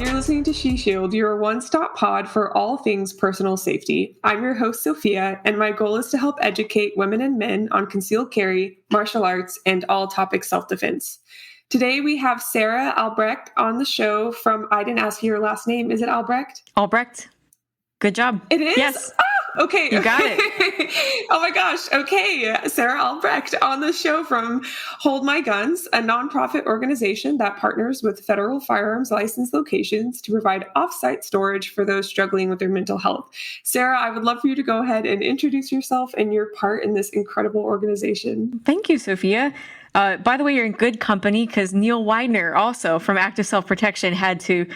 You're listening to She Shield, your one-stop pod for all things personal safety. I'm your host, Sophia, and my goal is to help educate women and men on concealed carry, martial arts, and all topics self-defense. Today we have Sarah Albrecht on the show from, I didn't ask you your last name, is it Albrecht? Albrecht. Good job. It is? Yes. Okay. You got it. Oh my gosh. Okay. Sarah Albrecht on the show from Hold My Guns, a nonprofit organization that partners with federal firearms licensed locations to provide off-site storage for those struggling with their mental health. Sarah, I would love for you to go ahead and introduce yourself and your part in this incredible organization. Thank you, Sophia. By the way, you're in good company because Neil Widener, also from Active Self-Protection, had to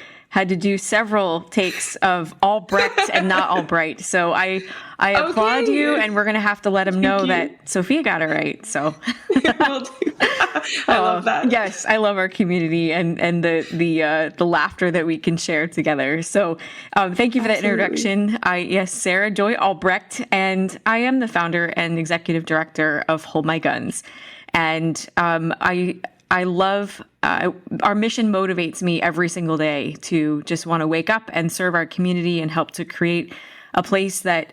do several takes of Albrecht and not Albright. So I applaud you, and we're going to have to let him know that Sophia got it right. So I love that. Yes, I love our community and the laughter that we can share together. So thank you for that introduction. Yes, Sarah Joy Albrecht, and I am the founder and executive director of Hold My Guns. And I love, our mission motivates me every single day to just want to wake up and serve our community and help to create a place that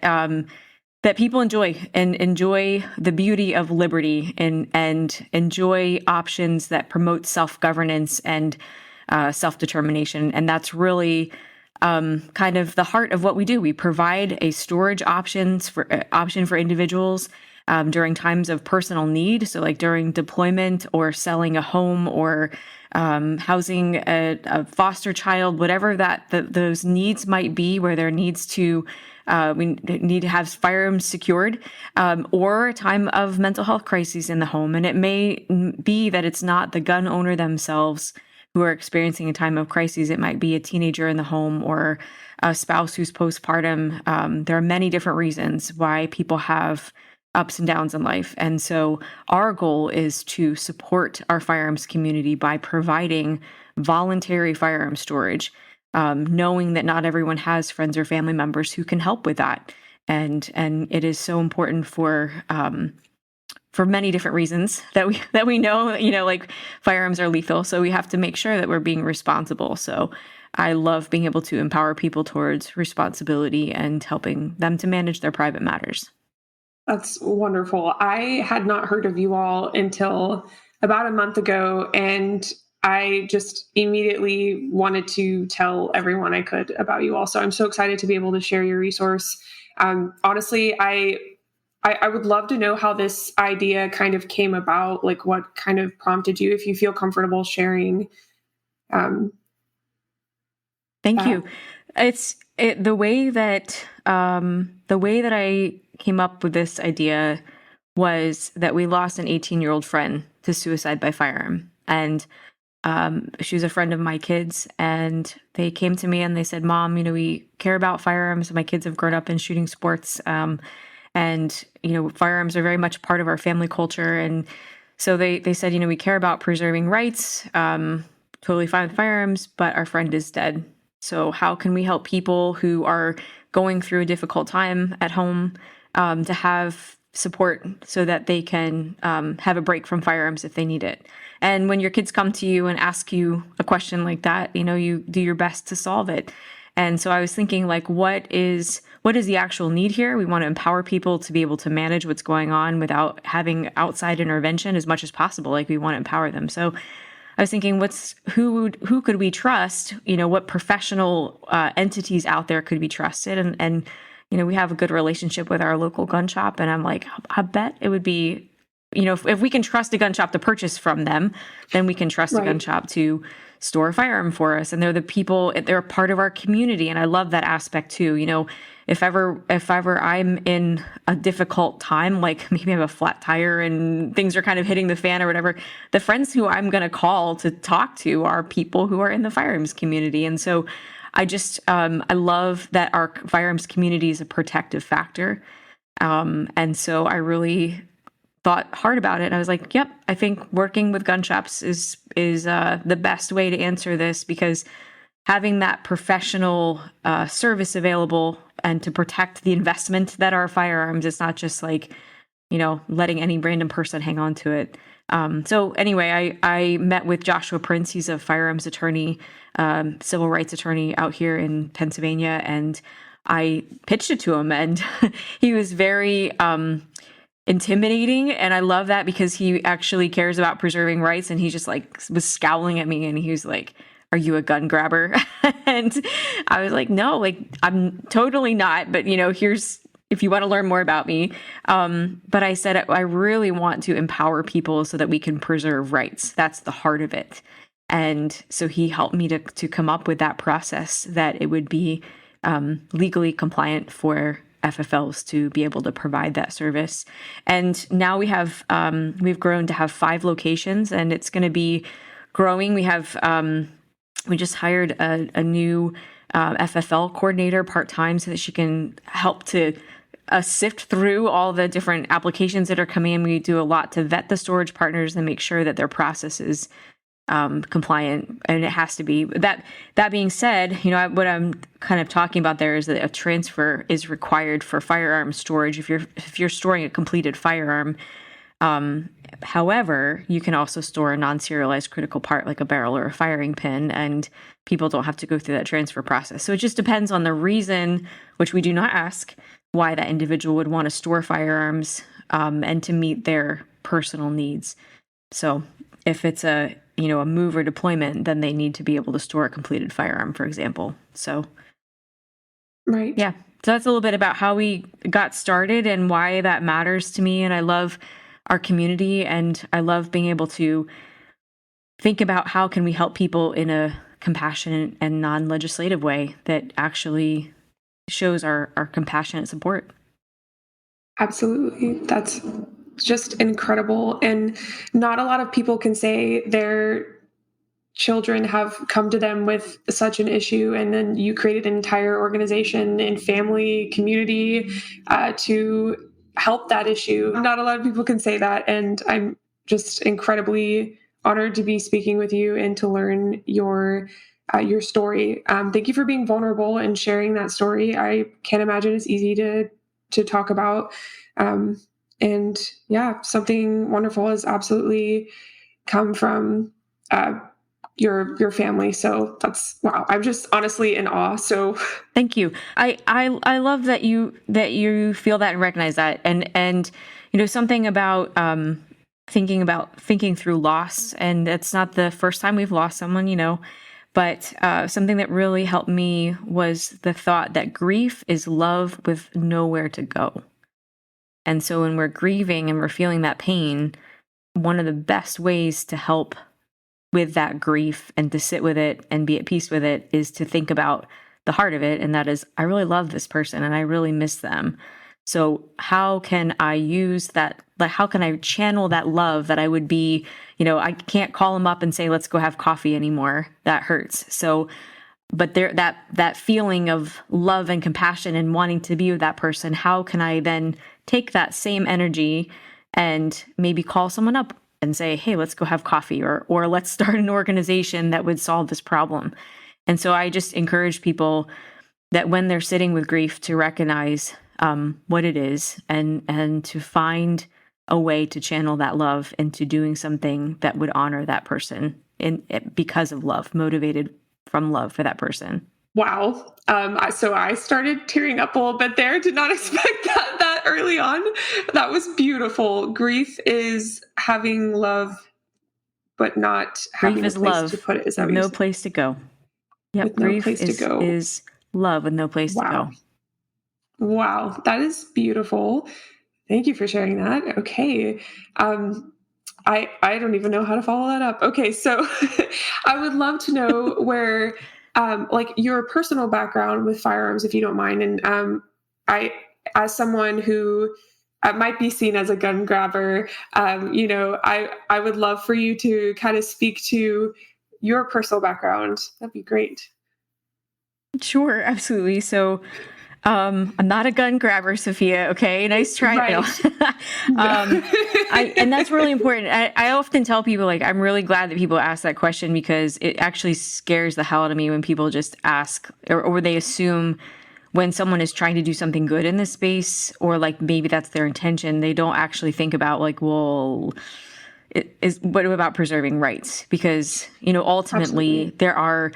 that people enjoy and enjoy the beauty of liberty and enjoy options that promote self-governance and self-determination. And that's really kind of the heart of what we do. We provide a storage option for individuals during times of personal need. So like during deployment or selling a home or housing a foster child, whatever those needs might be, where there needs to, we need to have firearms secured, or a time of mental health crises in the home. And it may be that it's not the gun owner themselves who are experiencing a time of crises. It might be a teenager in the home or a spouse who's postpartum. There are many different reasons why people have ups and downs in life. And so our goal is to support our firearms community by providing voluntary firearm storage, knowing that not everyone has friends or family members who can help with that. And it is so important for many different reasons that we know, like firearms are lethal. So we have to make sure that we're being responsible. So I love being able to empower people towards responsibility and helping them to manage their private matters. That's wonderful. I had not heard of you all until about a month ago, and I just immediately wanted to tell everyone I could about you all. So I'm so excited to be able to share your resource. Honestly, I would love to know how this idea kind of came about, like what kind of prompted you, if you feel comfortable sharing. Thank you. The way that I came up with this idea was that we lost an 18-year-old friend to suicide by firearm. And she was a friend of my kids, and they came to me and they said, "Mom, we care about firearms. My kids have grown up in shooting sports. And firearms are very much part of our family culture." And so they said, we care about preserving rights, totally fine with firearms, but our friend is dead. So how can we help people who are going through a difficult time at home to have support so that they can have a break from firearms if they need it? And when your kids come to you and ask you a question like that, you do your best to solve it. And so I was thinking, like, what is the actual need here? We want to empower people to be able to manage what's going on without having outside intervention as much as possible. Like, we want to empower them. So I was thinking, who could we trust? What professional entities out there could be trusted? And we have a good relationship with our local gun shop. And I'm like, I bet it would be, if we can trust a gun shop to purchase from them, then we can trust a gun shop to store a firearm for us. And they're the people, they're a part of our community. And I love that aspect too. If ever I'm in a difficult time, like maybe I have a flat tire and things are kind of hitting the fan or whatever, the friends who I'm going to call to talk to are people who are in the firearms community. And so I just, I love that our firearms community is a protective factor. And so I really thought hard about it. And I was like, yep, I think working with gun shops is the best way to answer this, because having that professional service available and to protect the investment that are firearms, it's not just like letting any random person hang on to it. So anyway, I met with Joshua Prince. He's a firearms attorney, civil rights attorney out here in Pennsylvania, and I pitched it to him, and he was very intimidating, and I love that because he actually cares about preserving rights, and he just was scowling at me, and he was like, "Are you a gun grabber?" And I was like, "No, I'm totally not, but here's if you want to learn more about me." But I said, I really want to empower people so that we can preserve rights. That's the heart of it. And so he helped me to come up with that process that it would be legally compliant for FFLs to be able to provide that service. And now we've grown to have 5 locations, and it's going to be growing. We have, we just hired a new FFL coordinator part-time so that she can help to sift through all the different applications that are coming in. We do a lot to vet the storage partners and make sure that their process is compliant, and it has to be. That being said, what I'm kind of talking about there is that a transfer is required for firearm storage if you're storing a completed firearm. However, you can also store a non-serialized critical part like a barrel or a firing pin, and people don't have to go through that transfer process. So it just depends on the reason, which we do not ask, why that individual would want to store firearms and to meet their personal needs. So if it's a move or deployment, then they need to be able to store a completed firearm, for example. So, right. Yeah. So that's a little bit about how we got started and why that matters to me. And I love our community, and I love being able to think about how can we help people in a compassionate and non-legislative way that actually shows our compassionate support. Absolutely. That's just incredible. And not a lot of people can say their children have come to them with such an issue, and then you created an entire organization and family community to help that issue. Not a lot of people can say that, and I'm just incredibly honored to be speaking with you and to learn your story. Thank you for being vulnerable and sharing that story. I can't imagine it's easy to talk about. And yeah, something wonderful has absolutely come from your family. So that's, wow. I'm just honestly in awe. So thank you. I love that you feel that and recognize that. And something about thinking through loss, and it's not the first time we've lost someone, but something that really helped me was the thought that grief is love with nowhere to go. And so when we're grieving and we're feeling that pain, one of the best ways to help with that grief and to sit with it and be at peace with it is to think about the heart of it. And that is, I really love this person and I really miss them. So how can I use that? Like, how can I channel that love that I would be, I can't call them up and say, let's go have coffee anymore. That hurts. So, but there, that feeling of love and compassion and wanting to be with that person, how can I then take that same energy and maybe call someone up and say, hey, let's go have coffee, or let's start an organization that would solve this problem. And so I just encourage people that when they're sitting with grief to recognize what it is and to find a way to channel that love into doing something that would honor that person because of love, motivated from love for that person. Wow. So I started tearing up a little bit there. Did not expect that early on. That was beautiful. Grief is having love, but not having a place to put it. Is that what no place to go? Yep. Grief is love with no place to go. Wow. That is beautiful. Thank you for sharing that. Okay. I don't even know how to follow that up. Okay. So I would love to know where, like your personal background with firearms, if you don't mind. And I, as someone who might be seen as a gun grabber, I would love for you to kind of speak to your personal background. That'd be great. Sure, absolutely. So I'm not a gun grabber, Sophia. Okay, nice try. Right. And that's really important. I often tell people, like, I'm really glad that people ask that question because it actually scares the hell out of me when people just ask or they assume when someone is trying to do something good in this space, or like maybe that's their intention, they don't actually think about like, well, what about preserving rights? Because, ultimately Absolutely.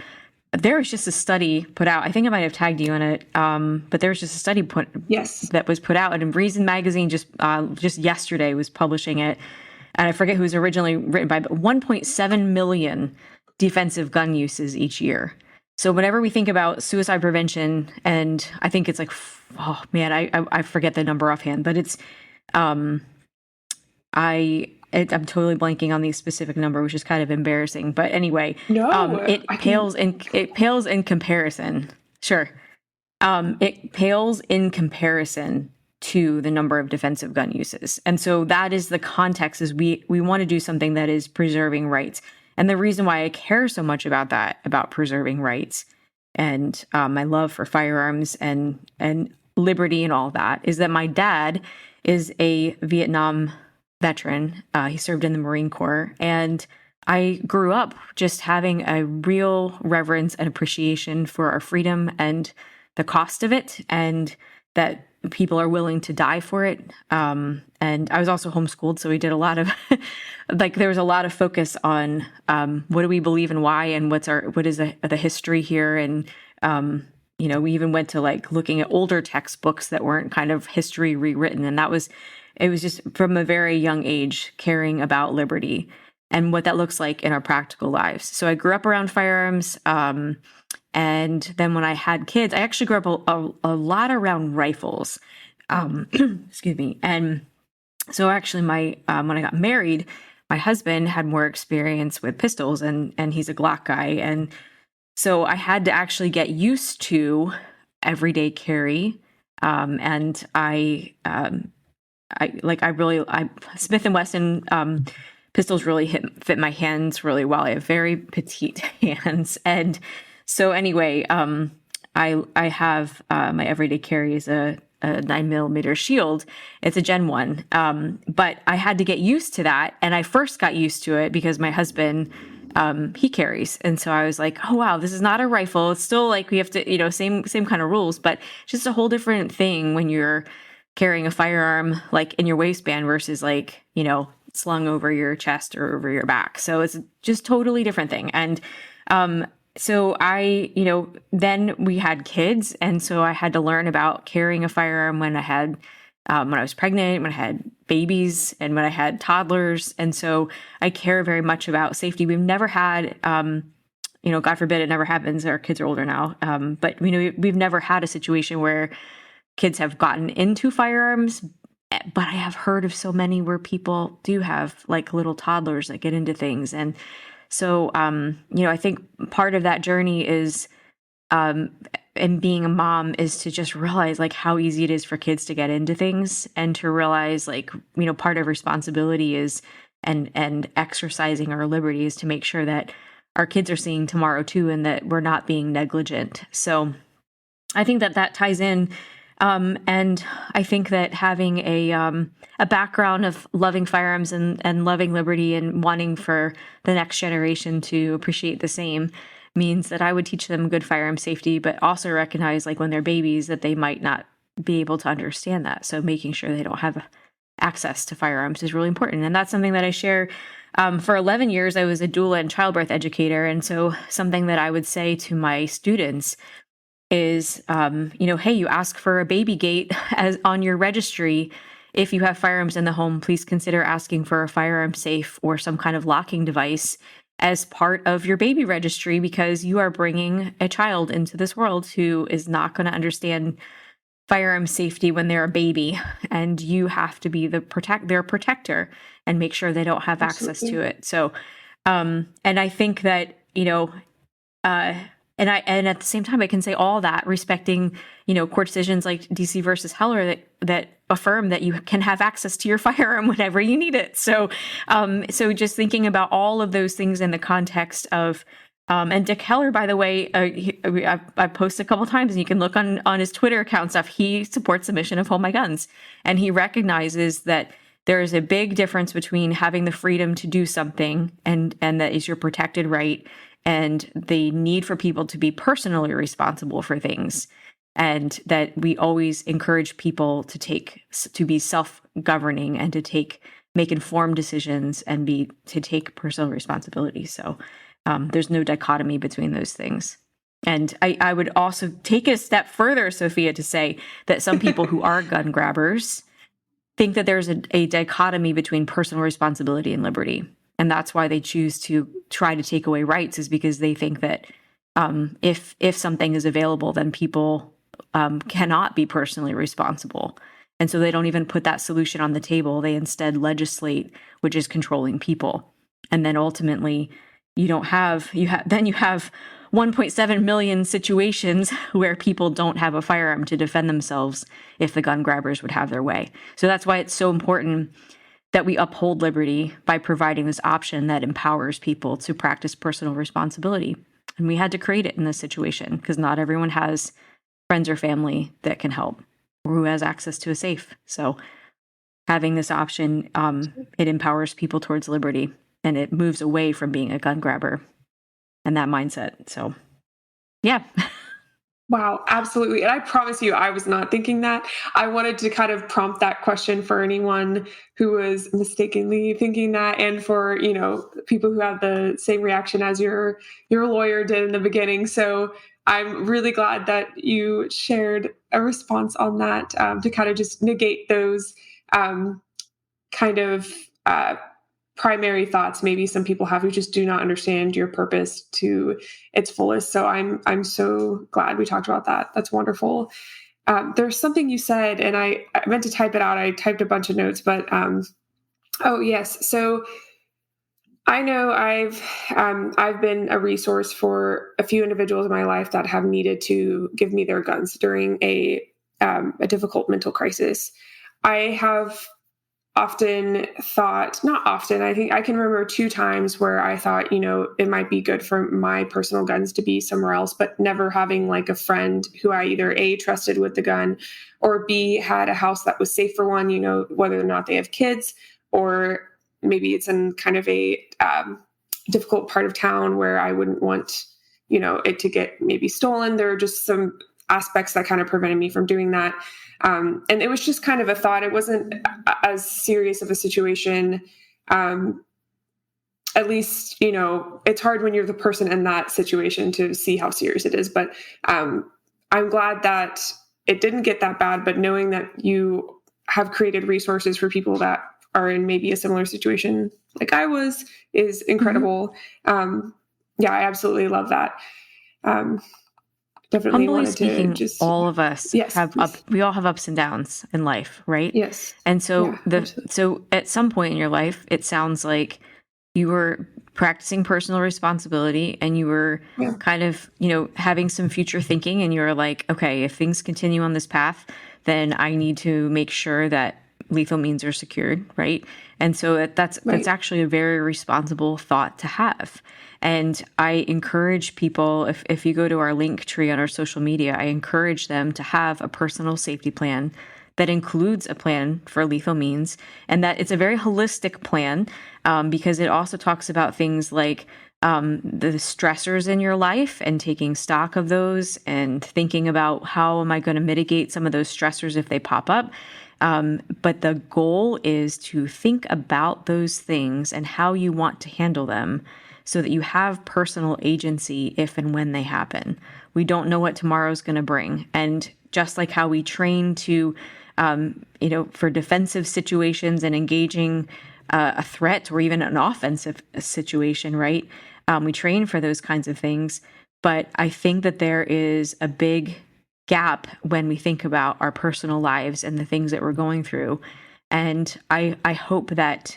there was just a study put out. I think I might have tagged you in it, but there was just a study Yes. that was put out, and Reason Magazine just yesterday was publishing it, and I forget who was originally written by, but 1.7 million defensive gun uses each year. So whenever we think about suicide prevention, and I think it's like, oh man, I forget the number offhand, but it's I'm totally blanking on the specific number, which is kind of embarrassing. But anyway, No, it I can. pales in comparison. Sure, it pales in comparison to the number of defensive gun uses, and so that is the context. Is we want to do something that is preserving rights, and the reason why I care so much about that, about preserving rights, and my love for firearms and liberty and all that, is that my dad is a Vietnam veteran. He served in the Marine Corps. And I grew up just having a real reverence and appreciation for our freedom and the cost of it, and that people are willing to die for it. And I was also homeschooled, so we did a lot of like there was a lot of focus on what do we believe and why, and what is the history here, and we even went to like looking at older textbooks that weren't kind of history rewritten, and it was just from a very young age caring about liberty and what that looks like in our practical lives. So I grew up around firearms. And then when I had kids, I actually grew up a lot around rifles. Excuse me. And so actually when I got married, my husband had more experience with pistols, and he's a Glock guy. And so I had to actually get used to everyday carry. And Smith and Wesson pistols really fit my hands really well. I have very petite hands, and so anyway, I have my everyday carry is a 9mm Shield. It's a Gen 1, but I had to get used to that, and I first got used to it because my husband he carries, and so I was like, oh wow, this is not a rifle. It's still like we have to same kind of rules, but just a whole different thing when you're carrying a firearm like in your waistband versus like, slung over your chest or over your back. So it's just totally different thing. And so then we had kids. And so I had to learn about carrying a firearm when I was pregnant, when I had babies, and when I had toddlers. And so I care very much about safety. We've never had, God forbid it never happens. Our kids are older now. But we've never had a situation where kids have gotten into firearms, but I have heard of so many where people do have like little toddlers that get into things. And so, I think part of that journey is, and being a mom, is to just realize like how easy it is for kids to get into things, and to realize like, part of responsibility is, and exercising our liberty is to make sure that our kids are seeing tomorrow too, and that we're not being negligent. So I think that ties in. And I think that having a background of loving firearms and loving liberty and wanting for the next generation to appreciate the same means that I would teach them good firearm safety, but also recognize like when they're babies that they might not be able to understand that. So making sure they don't have access to firearms is really important. And that's something that I share. For 11 years, I was a doula and childbirth educator. And so something that I would say to my students is, hey, you ask for a baby gate as on your registry. If you have firearms in the home, please consider asking for a firearm safe or some kind of locking device as part of your baby registry, because you are bringing a child into this world who is not going to understand firearm safety when they're a baby, and you have to be their protector and make sure they don't have access to it. So, and I think that, and at the same time, I can say all that respecting, court decisions like DC versus Heller that affirm that you can have access to your firearm whenever you need it. So, so just thinking about all of those things in the context of, and Dick Heller, by the way, I've posted a couple times, and you can look on his Twitter account stuff. He supports the mission of Hold My Guns, and he recognizes that there is a big difference between having the freedom to do something, and that is your protected right, and the need for people to be personally responsible for things. and that we always encourage people to be self-governing and to make informed decisions and to take personal responsibility. So there's no dichotomy between those things. And I would also take it a step further, Sophia, to say that some people who are gun grabbers think that there's a dichotomy between personal responsibility and liberty. And that's why they choose to try to take away rights, is because they think that if something is available, then people cannot be personally responsible. And so they don't even put that solution on the table. They instead legislate, which is controlling people. And then ultimately, you have 1.7 million situations where people don't have a firearm to defend themselves if the gun grabbers would have their way. So that's why it's so important that we uphold liberty by providing this option that empowers people to practice personal responsibility. And we had to create it in this situation because not everyone has friends or family that can help or who has access to a safe. So having this option, it empowers people towards liberty, and it moves away from being a gun grabber and that mindset. So, yeah. Wow, absolutely. And I promise you, I was not thinking that. I wanted to kind of prompt that question for anyone who was mistakenly thinking that, and for, people who have the same reaction as your lawyer did in the beginning. So I'm really glad that you shared a response on that, to kind of just negate those kind of primary thoughts maybe some people have who just do not understand your purpose to its fullest. So I'm so glad we talked about that. That's wonderful. There's something you said, and I meant to type it out. I typed a bunch of notes, but oh yes. So I know I've been a resource for a few individuals in my life that have needed to give me their guns during a difficult mental crisis. I have often thought, not often, I think I can remember 2 times where I thought, it might be good for my personal guns to be somewhere else, but never having like a friend who I either A, trusted with the gun, or B, had a house that was safe for one, whether or not they have kids, or maybe it's in kind of a difficult part of town where I wouldn't want, it to get maybe stolen. There are just some aspects that kind of prevented me from doing that. And it was just kind of a thought. It wasn't as serious of a situation. At least, it's hard when you're the person in that situation to see how serious it is. But I'm glad that it didn't get that bad. But knowing that you have created resources for people that are in maybe a similar situation like I was is incredible. Mm-hmm. Yeah, I absolutely love that. Definitely Humbly wanted speaking, to just all of us we all have ups and downs in life, right? Yes. And so so at some point in your life, it sounds like you were practicing personal responsibility and you were kind of, having some future thinking, and you were like, okay, if things continue on this path, then I need to make sure that lethal means are secured, right? And so that's actually a very responsible thought to have. And I encourage people, if you go to our link tree on our social media, I encourage them to have a personal safety plan that includes a plan for lethal means, and that it's a very holistic plan, because it also talks about things like the stressors in your life and taking stock of those and thinking about how am I going to mitigate some of those stressors if they pop up. But the goal is to think about those things and how you want to handle them so that you have personal agency if and when they happen. We don't know what tomorrow's going to bring. And just like how we train to, for defensive situations and engaging a threat or even an offensive situation, right? We train for those kinds of things. But I think that there is a big gap when we think about our personal lives and the things that we're going through. And I hope that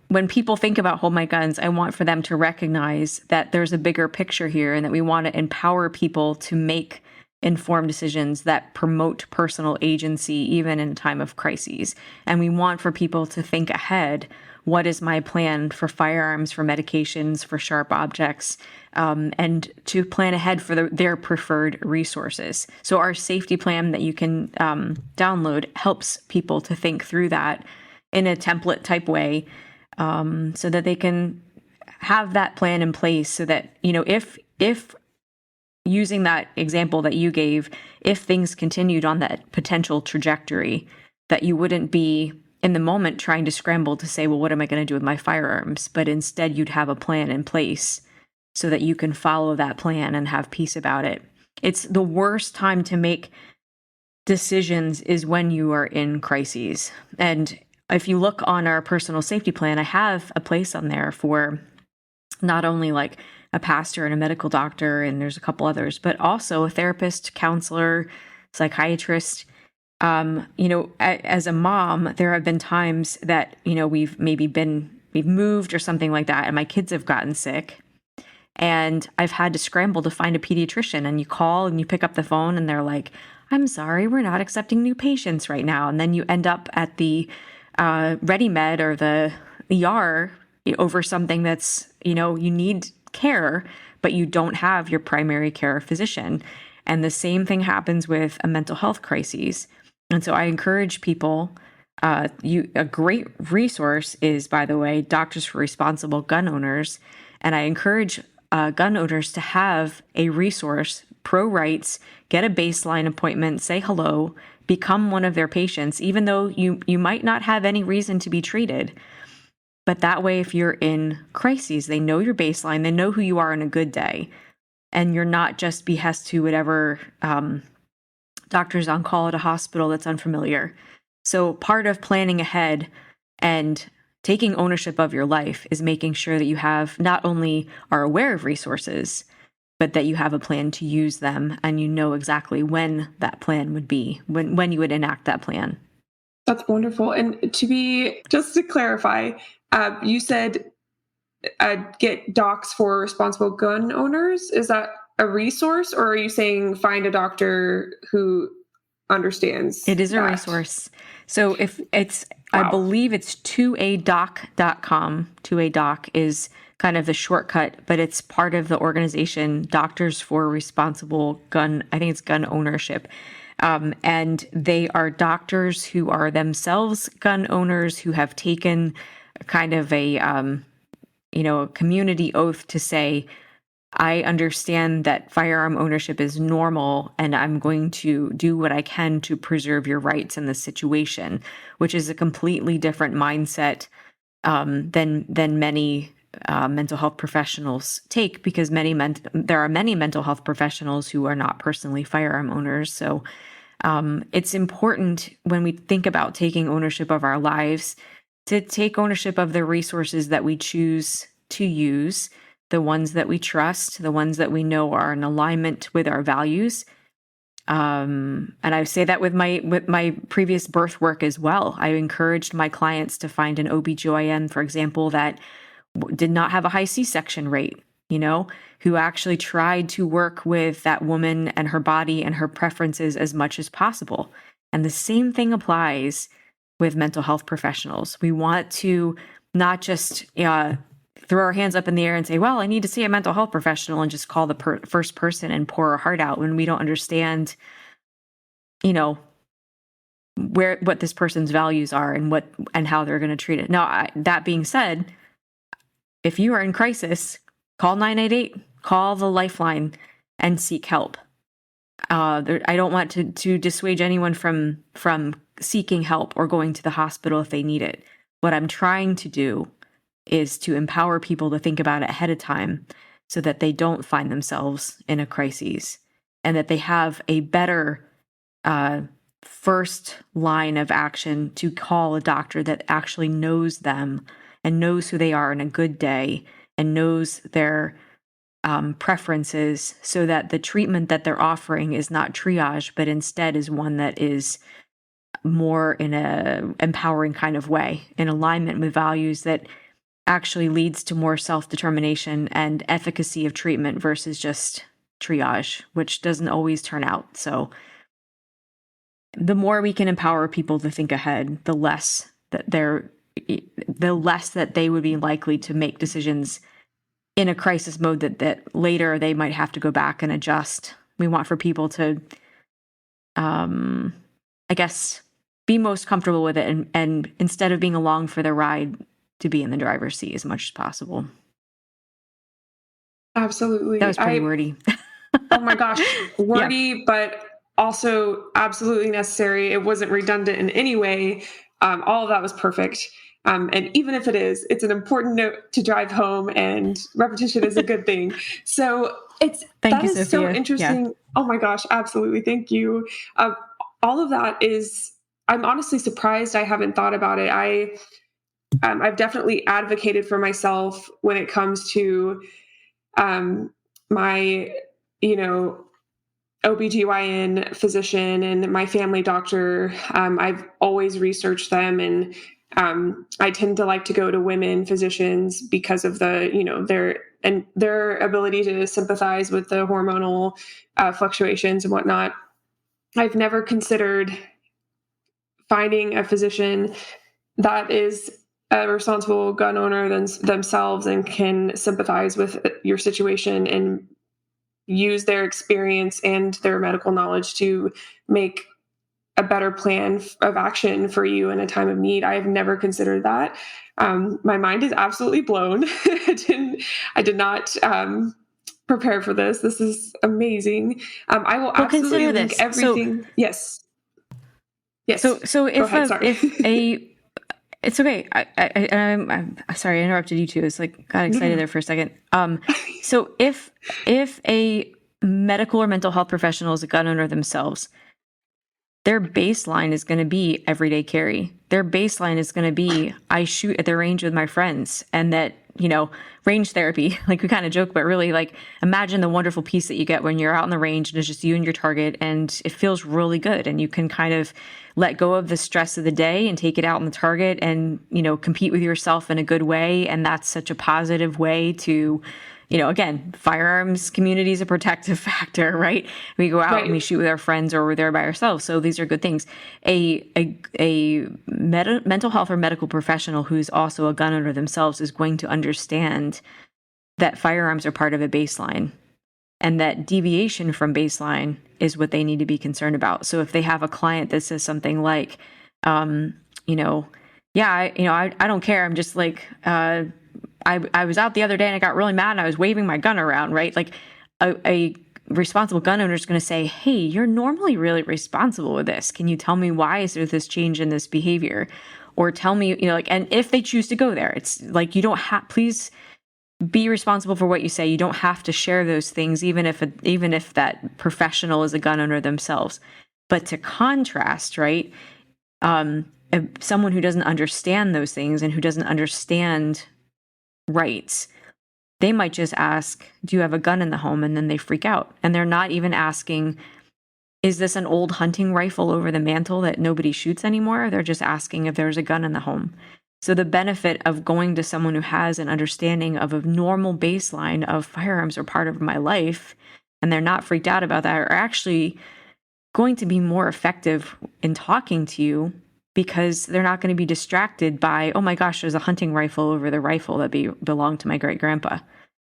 when people think about Hold My Guns, I want for them to recognize that there's a bigger picture here and that we want to empower people to make informed decisions that promote personal agency, even in a time of crises. And we want for people to think ahead. What is my plan for firearms, for medications, for sharp objects, and to plan ahead for their preferred resources. So our safety plan that you can download helps people to think through that in a template type way, so that they can have that plan in place so that, if using that example that you gave, if things continued on that potential trajectory, that you wouldn't be in the moment trying to scramble to say, well, what am I going to do with my firearms? But instead you'd have a plan in place so that you can follow that plan and have peace about it. It's the worst time to make decisions is when you are in crises. And if you look on our personal safety plan, I have a place on there for not only like a pastor and a medical doctor, and there's a couple others, but also a therapist, counselor, psychiatrist. As a mom, there have been times that, we've moved or something like that, and my kids have gotten sick. And I've had to scramble to find a pediatrician, and you call and you pick up the phone and they're like, I'm sorry, we're not accepting new patients right now. And then you end up at the Ready Med or the ER over something that's, you need care, but you don't have your primary care physician. And the same thing happens with a mental health crisis. And so I encourage people, a great resource is, by the way, Doctors for Responsible Gun Owners. And I encourage gun owners to have a resource, pro rights, get a baseline appointment, say hello, become one of their patients, even though you might not have any reason to be treated. But that way, if you're in crises, they know your baseline, they know who you are on a good day, and you're not just behest to whatever doctor's on call at a hospital that's unfamiliar. So part of planning ahead and taking ownership of your life is making sure that you not only are aware of resources, but that you have a plan to use them, and you know exactly when that plan would be, when you would enact that plan. That's wonderful. And just to clarify, you said get docs for responsible gun owners. Is that a resource, or are you saying find a doctor who understands? It is a resource. So if it's, wow. I believe it's 2adoc.com. 2adoc is kind of the shortcut, but it's part of the organization Doctors for Responsible Gun, I think it's gun ownership. And they are doctors who are themselves gun owners who have taken kind of a community oath to say, I understand that firearm ownership is normal, and I'm going to do what I can to preserve your rights in this situation, which is a completely different mindset than many mental health professionals take, because there are many mental health professionals who are not personally firearm owners. So it's important when we think about taking ownership of our lives to take ownership of the resources that we choose to use, the ones that we trust, the ones that we know are in alignment with our values. And I say that with my previous birth work as well. I encouraged my clients to find an OBGYN, for example, that did not have a high C-section rate, who actually tried to work with that woman and her body and her preferences as much as possible. And the same thing applies with mental health professionals. We want to not just throw our hands up in the air and say, well, I need to see a mental health professional, and just call the first person and pour our heart out when we don't understand, what this person's values are and how they're going to treat it. Now, that being said, if you are in crisis, call 988, call the Lifeline, and seek help. I don't want to dissuade anyone from seeking help or going to the hospital if they need it. What I'm trying to do is to empower people to think about it ahead of time so that they don't find themselves in a crisis, and that they have a better first line of action to call a doctor that actually knows them and knows who they are in a good day and knows their preferences, so that the treatment that they're offering is not triage, but instead is one that is more in a empowering kind of way, in alignment with values that actually leads to more self-determination and efficacy of treatment versus just triage, which doesn't always turn out. So the more we can empower people to think ahead, the less that they would be likely to make decisions in a crisis mode that later they might have to go back and adjust. We want for people to, be most comfortable with it, and instead of being along for the ride, to be in the driver's seat as much as possible. Absolutely. That was pretty wordy. Oh my gosh, wordy, but also absolutely necessary. It wasn't redundant in any way. All of that was perfect. And even if it is, it's an important note to drive home, and repetition is a good thing. So Thank that you, is so Sophia. interesting. Yeah. Oh my gosh, absolutely. Thank you. All of that is, I'm honestly surprised I haven't thought about it. I've definitely advocated for myself when it comes to my, you know, OBGYN physician and my family doctor. I've always researched them, and I tend to like to go to women physicians because of their ability to sympathize with the hormonal fluctuations and whatnot. I've never considered finding a physician that is a responsible gun owner themselves and can sympathize with your situation and use their experience and their medical knowledge to make a better plan of action for you in a time of need. I have never considered that. My mind is absolutely blown. I did not prepare for this. This is amazing. I will absolutely link everything. Yes. Yes. So Go ahead. it's okay. I'm sorry, I interrupted you too. It's like got excited there for a second. So if a medical or mental health professional is a gun owner themselves, their baseline is going to be everyday carry. Their baseline is going to be, I shoot at the range with my friends, and that, range therapy, like we kind of joke, but really, like, imagine the wonderful peace that you get when you're out on the range and it's just you and your target, and it feels really good, and you can kind of let go of the stress of the day and take it out on the target and, compete with yourself in a good way. And that's such a positive way to, again, firearms community is a protective factor, right? We go out and we shoot with our friends, or we're there by ourselves. So these are good things. A mental health or medical professional who's also a gun owner themselves is going to understand that firearms are part of a baseline, and that deviation from baseline is what they need to be concerned about. So if they have a client that says something like, I don't care. I'm just like, I was out the other day and I got really mad and I was waving my gun around, right? Like a responsible gun owner is going to say, hey, you're normally really responsible with this. Can you tell me why is there this change in this behavior? Or tell me, and if they choose to go there, it's like, you don't have, please be responsible for what you say. You don't have to share those things, even if that professional is a gun owner themselves. But to contrast, right? Someone who doesn't understand those things and who doesn't understand rights, they might just ask, do you have a gun in the home? And then they freak out. And they're not even asking, is this an old hunting rifle over the mantle that nobody shoots anymore? They're just asking if there's a gun in the home. So the benefit of going to someone who has an understanding of a normal baseline of firearms are part of my life, and they're not freaked out about that, are actually going to be more effective in talking to you, because they're not going to be distracted by, oh my gosh, there's a hunting rifle over the rifle that belonged to my great grandpa.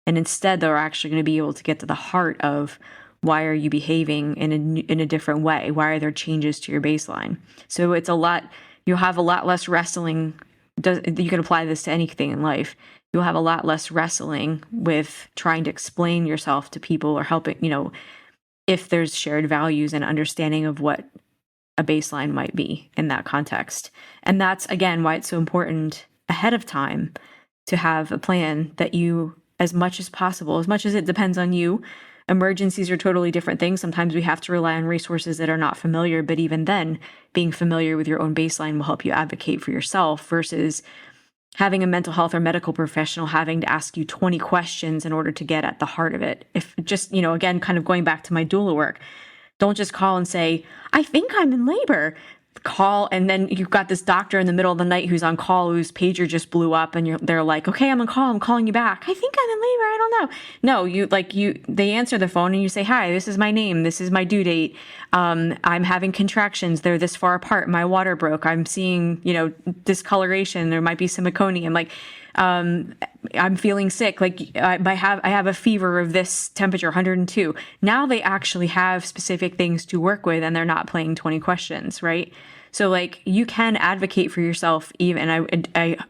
And instead, they're actually going to be able to get to the heart of, why are you behaving in a different way? Why are there changes to your baseline? So you'll have a lot less wrestling. You can apply this to anything in life. You'll have a lot less wrestling with trying to explain yourself to people, or helping, if there's shared values and understanding of what a baseline might be in that context. And that's, again, why it's so important ahead of time to have a plan that you, as much as possible, as much as it depends on you. Emergencies are totally different things. Sometimes we have to rely on resources that are not familiar, but even then, being familiar with your own baseline will help you advocate for yourself, versus having a mental health or medical professional having to ask you 20 questions in order to get at the heart of it. If just, again, kind of going back to my doula work, don't just call and say, I think I'm in labor. Call, and then you've got this doctor in the middle of the night who's on call, whose pager just blew up, and they're like, okay, I'm on call, I'm calling you back. I think I'm in labor, I don't know. No, they answer the phone and you say, hi, this is my name, this is my due date. I'm having contractions, they're this far apart, my water broke, I'm seeing, discoloration, there might be some meconium, like, I'm feeling sick, like I have a fever of this temperature, 102. Now they actually have specific things to work with, and they're not playing 20 questions, right? So like, you can advocate for yourself, even, and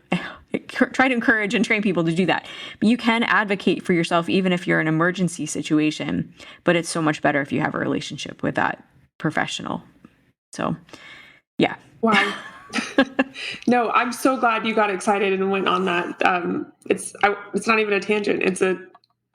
try to encourage and train people to do that. But you can advocate for yourself even if you're in an emergency situation, but it's so much better if you have a relationship with that professional. So, yeah. Wow. No, I'm so glad you got excited and went on that. It's not even a tangent. It's a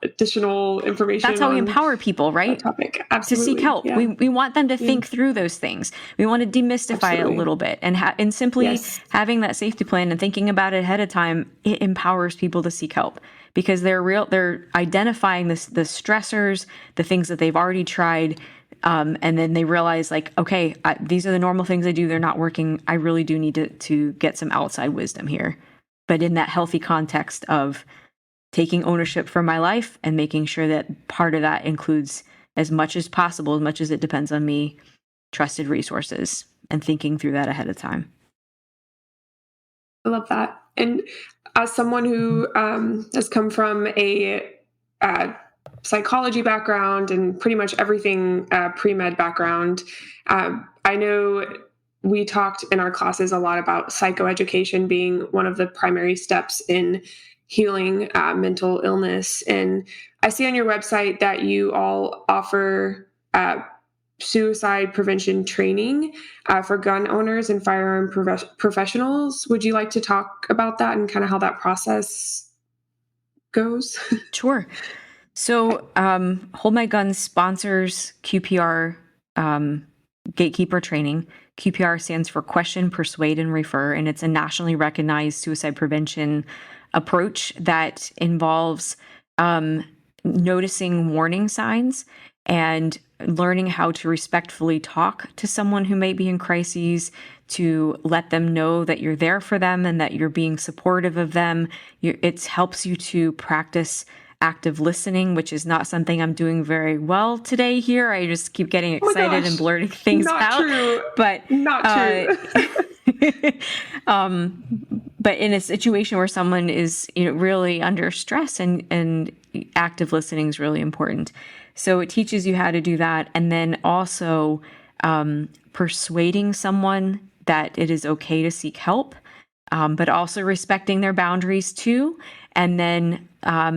additional information. That's how we empower people, right? Topic. Absolutely. To seek help. Yeah. We want them to think through those things. We want to demystify it a little bit, and simply having that safety plan and thinking about it ahead of time, it empowers people to seek help because they're identifying the stressors, the things that they've already tried. And then they realize like, okay, these are the normal things I do. They're not working. I really do need to get some outside wisdom here, but in that healthy context of taking ownership for my life and making sure that part of that includes as much as possible, as much as it depends on me, trusted resources and thinking through that ahead of time. I love that. And as someone who has come from a psychology background and pretty much everything pre-med background, I know we talked in our classes a lot about psychoeducation being one of the primary steps in healing mental illness. And I see on your website that you all offer suicide prevention training for gun owners and firearm professionals. Would you like to talk about that and kind of how that process goes? Sure. So Hold My Gun sponsors QPR gatekeeper training. QPR stands for Question, Persuade, and Refer, and it's a nationally recognized suicide prevention approach that involves noticing warning signs and learning how to respectfully talk to someone who may be in crises, to let them know that you're there for them and that you're being supportive of them. It helps you to practice active listening, which is not something I'm doing very well today here. I just keep getting excited and blurting things out. True. But not true. But in a situation where someone is, really under stress, and active listening is really important. So it teaches you how to do that, and then also persuading someone that it is okay to seek help, but also respecting their boundaries too, and then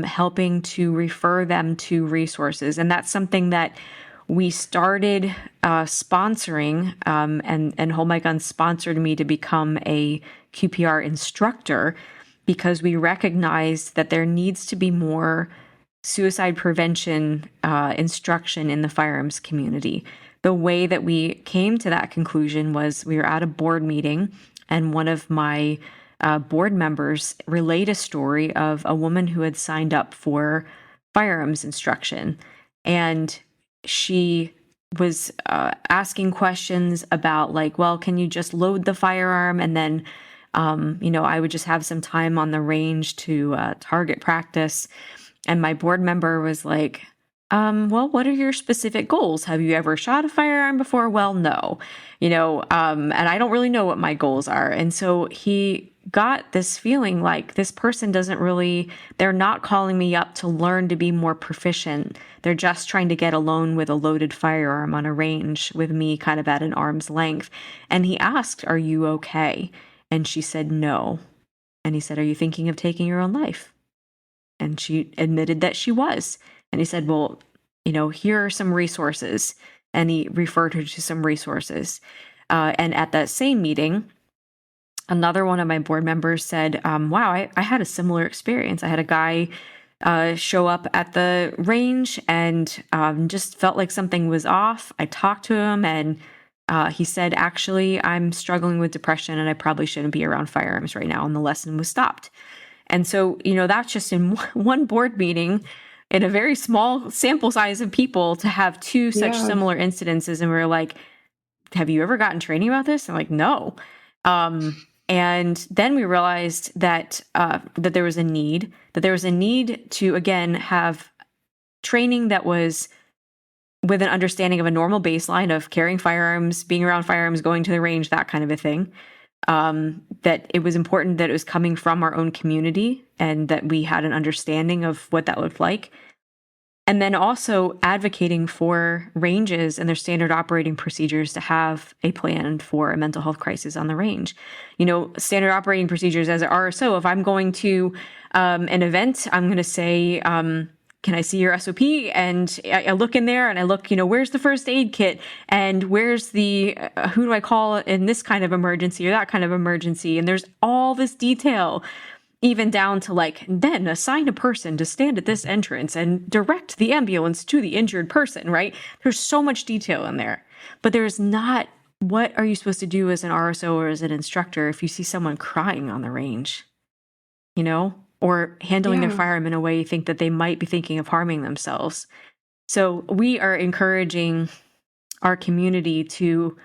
helping to refer them to resources. And that's something that we started sponsoring, and Hold My Gun sponsored me to become a QPR instructor because we recognized that there needs to be more suicide prevention instruction in the firearms community. The way that we came to that conclusion was we were at a board meeting, and one of my board members relayed a story of a woman who had signed up for firearms instruction. And she was asking questions about like, well, can you just load the firearm? And then, I would just have some time on the range to target practice. And my board member was like, well, what are your specific goals? Have you ever shot a firearm before? Well, no, and I don't really know what my goals are. And so he got this feeling like this person they're not calling me up to learn to be more proficient. They're just trying to get alone with a loaded firearm on a range with me kind of at an arm's length. And he asked, "Are you okay?" And she said, "No." And he said, "Are you thinking of taking your own life?" And she admitted that she was. And he said, "Well, here are some resources." And he referred her to some resources. And at that same meeting, another one of my board members said, wow, I had a similar experience. I had a guy show up at the range and just felt like something was off. I talked to him and he said, actually, I'm struggling with depression and I probably shouldn't be around firearms right now. And the lesson was stopped. And so, that's just in one board meeting in a very small sample size of people to have two such similar incidences. And we were like, have you ever gotten training about this? I'm like, no. And then we realized that that there was a need to, again, have training that was with an understanding of a normal baseline of carrying firearms, being around firearms, going to the range, that kind of a thing. That it was important that it was coming from our own community and that we had an understanding of what that looked like. And then also advocating for ranges and their standard operating procedures to have a plan for a mental health crisis on the range. Standard operating procedures as an RSO, if I'm going to an event, I'm going to say, can I see your SOP? And I look in there and I look, where's the first aid kit? And where's the, who do I call in this kind of emergency or that kind of emergency? And there's all this detail, even down to then assign a person to stand at this entrance and direct the ambulance to the injured person, right? There's so much detail in there, but there's not, what are you supposed to do as an RSO or as an instructor if you see someone crying on the range, or handling their firearm in a way you think that they might be thinking of harming themselves. So we are encouraging our community to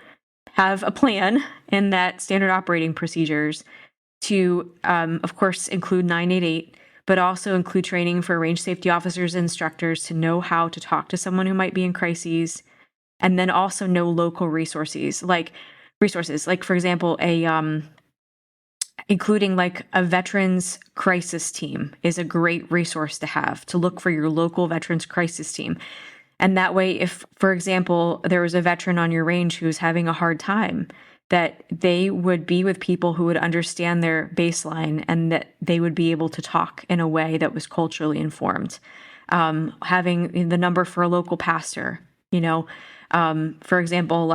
have a plan in that standard operating procedures to, of course, include 988, but also include training for range safety officers and instructors to know how to talk to someone who might be in crises, and then also know local resources, like for example, including a veterans crisis team is a great resource to have, to look for your local veterans crisis team. And that way, if, for example, there was a veteran on your range who's having a hard time, that they would be with people who would understand their baseline and that they would be able to talk in a way that was culturally informed. Having the number for a local pastor, for example,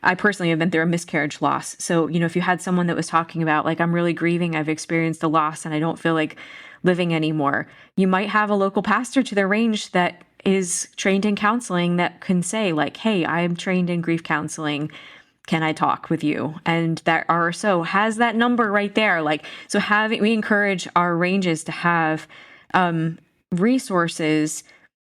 I personally have been through a miscarriage loss. So, if you had someone that was talking about I'm really grieving, I've experienced a loss and I don't feel like living anymore, you might have a local pastor to their range that is trained in counseling that can say hey, I'm trained in grief counseling. Can I talk with you? And that RSO has that number right there. We encourage our ranges to have resources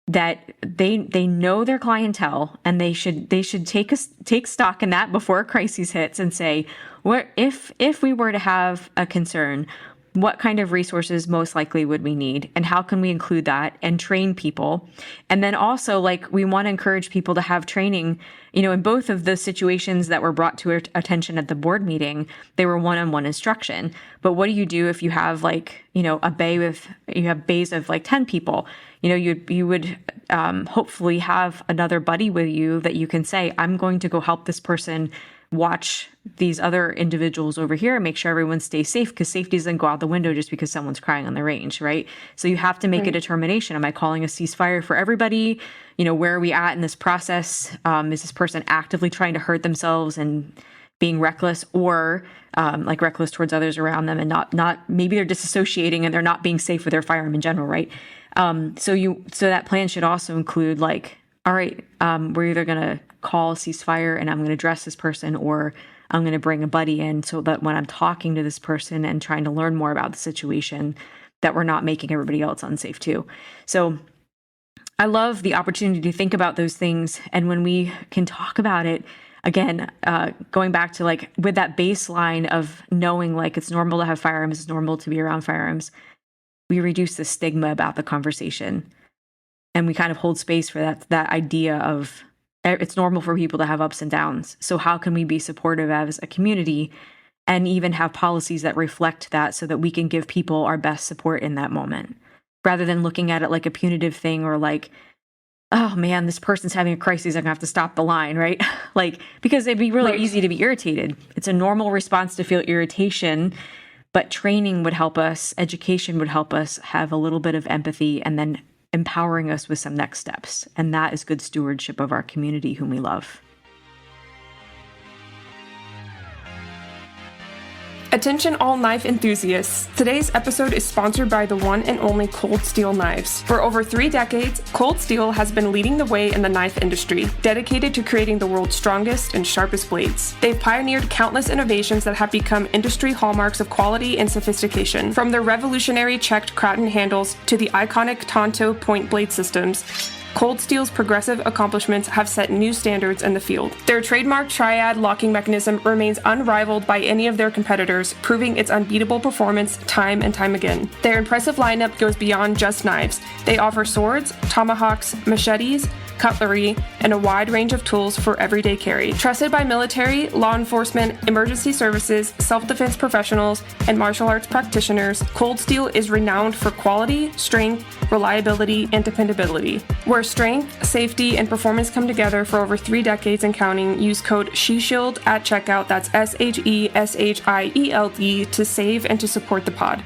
that they know their clientele, and they should take stock in that before a crisis hits and say, what if we were to have a concern, what kind of resources most likely would we need, and how can we include that and train people? And then also we want to encourage people to have training, in both of the situations that were brought to our attention at the board meeting, they were one-on-one instruction. But what do you do if you have a bay with, you have bays of 10 people? You would hopefully have another buddy with you that you can say, I'm going to go help this person watch these other individuals over here and make sure everyone stays safe, because safety doesn't go out the window just because someone's crying on the range, right? So you have to make a determination. Am I calling a ceasefire for everybody? Where are we at in this process? Is this person actively trying to hurt themselves and being reckless, or reckless towards others around them, and not maybe they're disassociating and they're not being safe with their firearm in general, right? So that plan should also include all right, we're either going to call a ceasefire and I'm going to address this person, or I'm going to bring a buddy in so that when I'm talking to this person and trying to learn more about the situation, that we're not making everybody else unsafe too. So I love the opportunity to think about those things. And when we can talk about it, again, going back to with that baseline of knowing it's normal to have firearms, it's normal to be around firearms, we reduce the stigma about the conversation. And we kind of hold space for that idea of it's normal for people to have ups and downs. So how can we be supportive as a community and even have policies that reflect that, so that we can give people our best support in that moment, rather than looking at it like a punitive thing, or oh man, this person's having a crisis, I'm gonna have to stop the line, right? Because it'd be really easy to be irritated. It's a normal response to feel irritation, but training would help us, education would help us have a little bit of empathy, and then empowering us with some next steps. And that is good stewardship of our community whom we love. Attention all knife enthusiasts. Today's episode is sponsored by the one and only Cold Steel Knives. For over 3 decades, Cold Steel has been leading the way in the knife industry, dedicated to creating the world's strongest and sharpest blades. They've pioneered countless innovations that have become industry hallmarks of quality and sophistication. From their revolutionary checked Kraton handles to the iconic Tonto point blade systems, Cold Steel's progressive accomplishments have set new standards in the field. Their trademark triad locking mechanism remains unrivaled by any of their competitors, proving its unbeatable performance time and time again. Their impressive lineup goes beyond just knives. They offer swords, tomahawks, machetes, cutlery, and a wide range of tools for everyday carry. Trusted by military, law enforcement, emergency services, self-defense professionals, and martial arts practitioners, Cold Steel is renowned for quality, strength, reliability, and dependability. Where strength, safety, and performance come together for over 3 decades and counting, use code SHESHIELD at checkout, that's SHESHIELD, to save and to support the pod.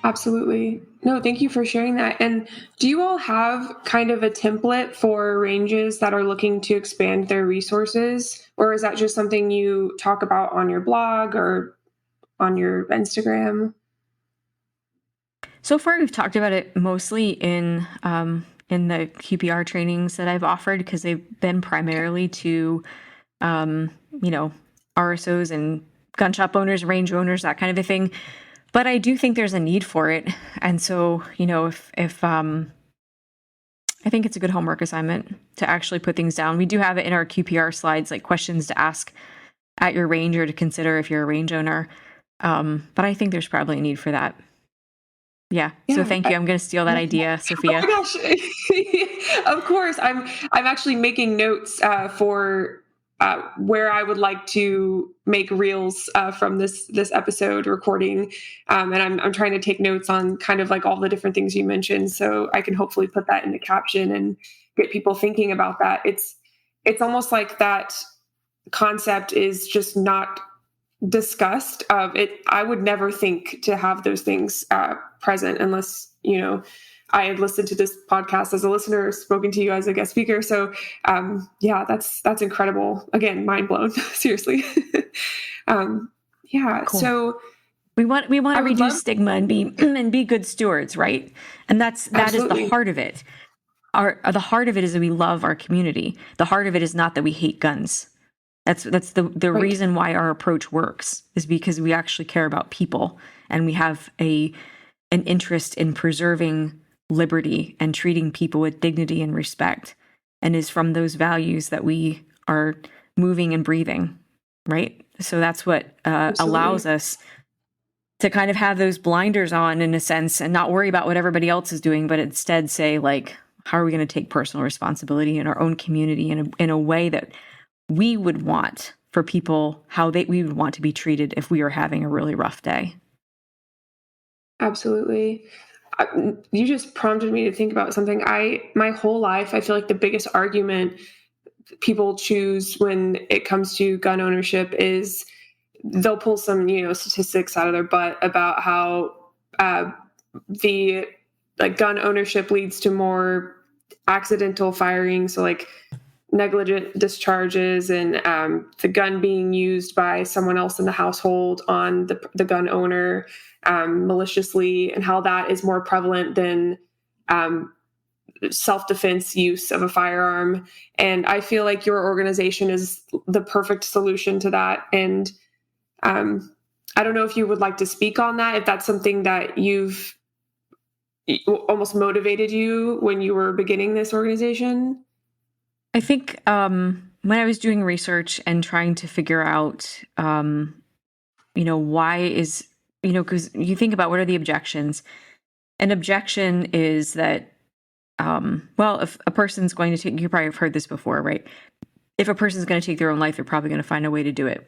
Absolutely. No, thank you for sharing that. And do you all have kind of a template for ranges that are looking to expand their resources? Or is that just something you talk about on your blog or on your Instagram? So far, we've talked about it mostly in the QPR trainings that I've offered, because they've been primarily to, RSOs and gun shop owners, range owners, that kind of a thing. But I do think there's a need for it. And so, if I think it's a good homework assignment to actually put things down. We do have it in our QPR slides, like questions to ask at your range or to consider if you're a range owner. But I think there's probably a need for that. Yeah. So thank you. I'm going to steal that idea, Sophia. Oh my gosh. Of course. I'm actually making notes for where I would like to make reels from this episode recording. And I'm trying to take notes on kind of like all the different things you mentioned, so I can hopefully put that in the caption and get people thinking about that. It's almost like that concept is just not discussed of it. I would never think to have those things present unless, I had listened to this podcast as a listener or spoken to you as a guest speaker. So that's incredible. Again, mind blown. Seriously. Cool. So we want to reduce stigma and be good stewards, right? And that is the heart of it. The heart of it is that we love our community. The heart of it is not that we hate guns. That's the right. Reason why our approach works is because we actually care about people, and we have an interest in preserving liberty and treating people with dignity and respect, and is from those values that we are moving and breathing, right? So that's what allows us to kind of have those blinders on, in a sense, and not worry about what everybody else is doing, but instead say, like, how are we going to take personal responsibility in our own community in a way that we would want for people, we would want to be treated if we were having a really rough day. Absolutely. You just prompted me to think about something. My whole life, I feel like the biggest argument people choose when it comes to gun ownership is they'll pull some, statistics out of their butt about how the gun ownership leads to more accidental firing. So like negligent discharges and the gun being used by someone else in the household on the gun owner maliciously, and how that is more prevalent than self-defense use of a firearm. And I feel like your organization is the perfect solution to that. And I don't know if you would like to speak on that, if that's something that you've almost motivated you when you were beginning this organization. I think when I was doing research and trying to figure out, why is, because you think about what are the objections. An objection is that, if a person's going to take, you probably have heard this before, right? If a person's going to take their own life, they're probably going to find a way to do it.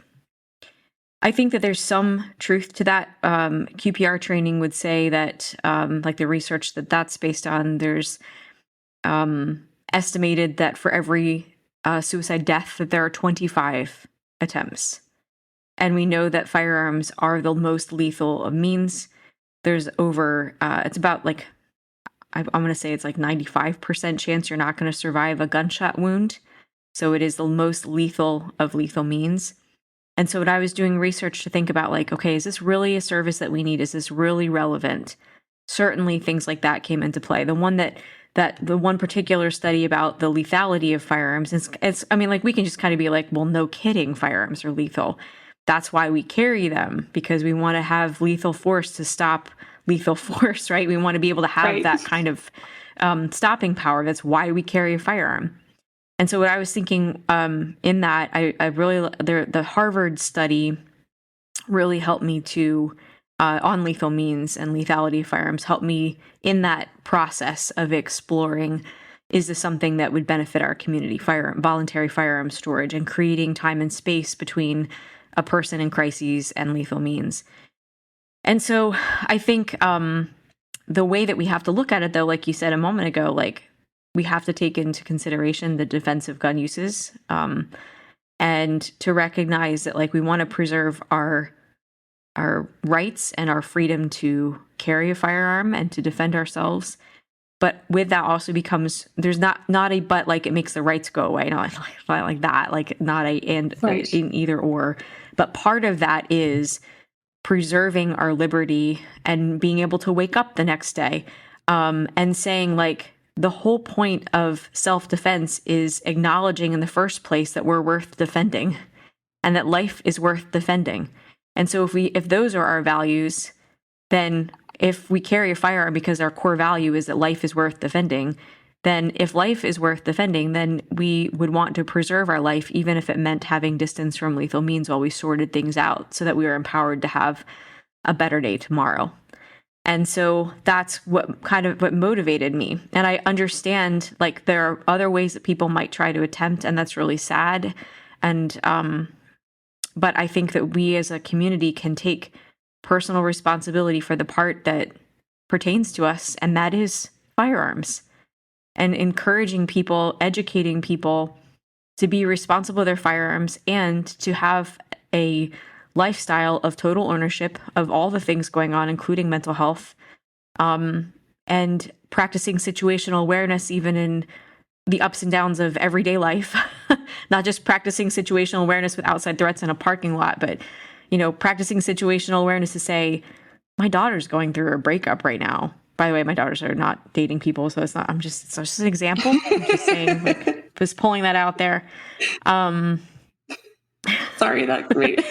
I think that there's some truth to that. QPR training would say that, like the research that's based on, there's estimated that for every suicide death that there are 25 attempts. And we know that firearms are the most lethal of means. There's over, it's about like, I'm going to say it's like 95% chance you're not going to survive a gunshot wound. So it is the most lethal of lethal means. And so when I was doing research to think about like, okay, is this really a service that we need? Is this really relevant? Certainly things like that came into play. The one the one particular study about the lethality of firearms, we can just kind of be like, well, no kidding, firearms are lethal. That's why we carry them, because we want to have lethal force to stop lethal force, right? We want to be able to have that kind of stopping power. That's why we carry a firearm. And so what I was thinking in that, I really, the Harvard study really helped me to, on lethal means and lethality of firearms, helped me in that process of exploring, is this something that would benefit our community, voluntary firearm storage, and creating time and space between a person in crises and lethal means. And so I think the way that we have to look at it, though, like you said a moment ago, like we have to take into consideration the defensive gun uses, and to recognize that like we want to preserve our rights and our freedom to carry a firearm and to defend ourselves. But with that also becomes, there's not a but, like it makes the rights go away, not like that, like not a and right. In either or. But part of that is preserving our liberty and being able to wake up the next day, and saying like the whole point of self-defense is acknowledging in the first place that we're worth defending and that life is worth defending. And so if those are our values, then if we carry a firearm because our core value is that life is worth defending, then if life is worth defending, then we would want to preserve our life, even if it meant having distance from lethal means while we sorted things out so that we are empowered to have a better day tomorrow. And so that's what motivated me. And I understand like there are other ways that people might try to attempt, and that's really sad. And, but I think that we as a community can take personal responsibility for the part that pertains to us, and that is firearms, and encouraging people, educating people to be responsible with their firearms and to have a lifestyle of total ownership of all the things going on, including mental health, and practicing situational awareness even in the ups and downs of everyday life, not just practicing situational awareness with outside threats in a parking lot, but practicing situational awareness to say, my daughter's going through a breakup right now. By the way, my daughters are not dating people, so it's just an example. I'm just saying, like, just pulling that out there. Sorry, that's great.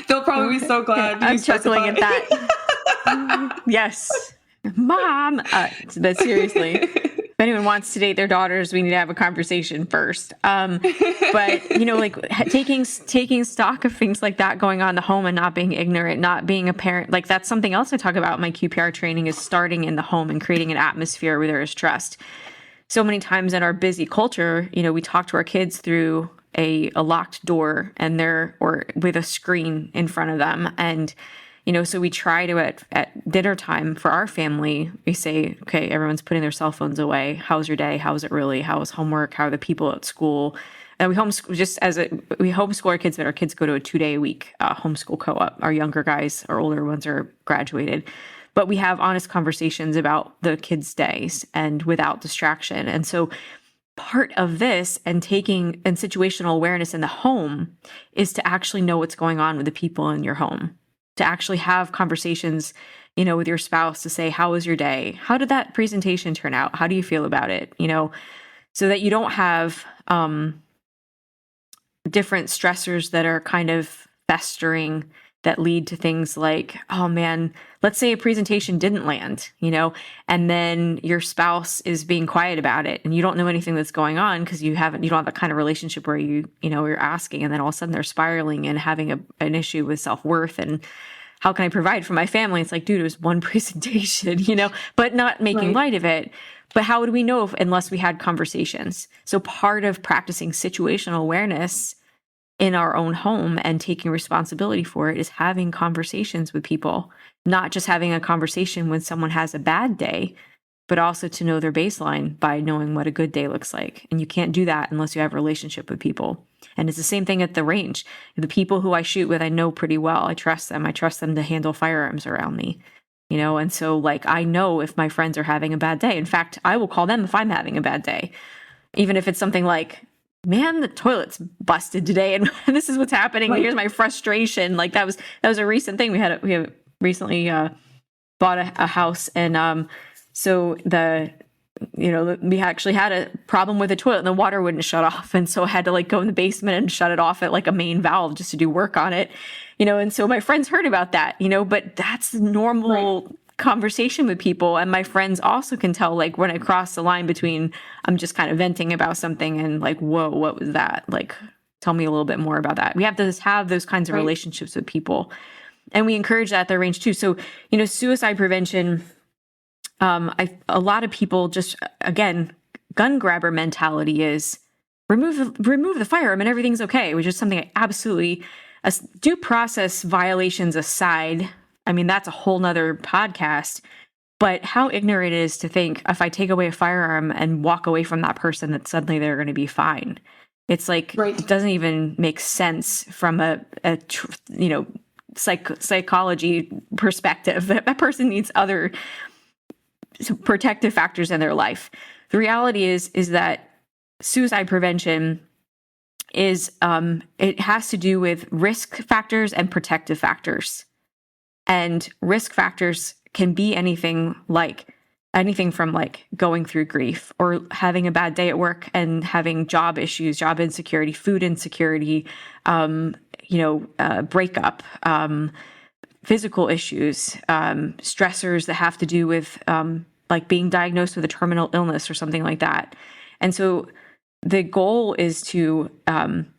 They'll probably be so glad. I'm chuckling at that. Yes, Mom. But seriously, if anyone wants to date their daughters, we need to have a conversation first. But like taking stock of things like that going on in the home and not being ignorant, not being a parent, like that's something else I talk about in my QPR training, is starting in the home and creating an atmosphere where there is trust. So many times in our busy culture, we talk to our kids through a locked door or with a screen in front of them. And, so we try to, at dinner time for our family, we say, okay, everyone's putting their cell phones away. How's your day? How is it really? How is homework? How are the people at school? And we homeschool our kids, but our kids go to a 2-day-a-week homeschool co-op. Our younger guys, our older ones are graduated. But we have honest conversations about the kids' days and without distraction. And so part of this and situational awareness in the home is to actually know what's going on with the people in your home, to actually have conversations, with your spouse to say, how was your day? How did that presentation turn out? How do you feel about it? So that you don't have different stressors that are kind of festering that lead to things like, oh man, let's say a presentation didn't land, and then your spouse is being quiet about it and you don't know anything that's going on because you don't have that kind of relationship where you're asking, and then all of a sudden they're spiraling and having an issue with self-worth and how can I provide for my family? It's like, dude, it was one presentation, but not making light of it. But how would we know unless we had conversations? So part of practicing situational awareness in our own home and taking responsibility for it is having conversations with people, not just having a conversation when someone has a bad day, but also to know their baseline by knowing what a good day looks like. And you can't do that unless you have a relationship with people. And it's the same thing at the range. The people who I shoot with, I know pretty well. I trust them. I trust them to handle firearms around me, and so like, I know if my friends are having a bad day. In fact, I will call them if I'm having a bad day, even if it's something like, man, the toilet's busted today, and this is what's happening. Right. Here's my frustration. Like that was a recent thing. We have recently bought a house, and so we actually had a problem with the toilet, and the water wouldn't shut off, and so I had to like go in the basement and shut it off at like a main valve just to do work on it. And so my friends heard about that, but that's normal conversation with people, and my friends also can tell, like, when I cross the line between I'm just kind of venting about something and like, whoa, what was that? Like, tell me a little bit more about that. We have to have those kinds of relationships with people, and we encourage that at their range too. So, suicide prevention, a lot of people just, again, gun grabber mentality is remove the firearm and everything's okay, which is something I absolutely, due process violations aside, I mean, that's a whole nother podcast, but how ignorant it is to think if I take away a firearm and walk away from that person, that suddenly they're going to be fine. It's like, It doesn't even make sense from a psychology perspective. That person needs other protective factors in their life. The reality is that suicide prevention is, it has to do with risk factors and protective factors. And risk factors can be anything from like going through grief or having a bad day at work and having job issues, job insecurity, food insecurity, breakup, physical issues, stressors that have to do with like being diagnosed with a terminal illness or something like that. And so the goal is to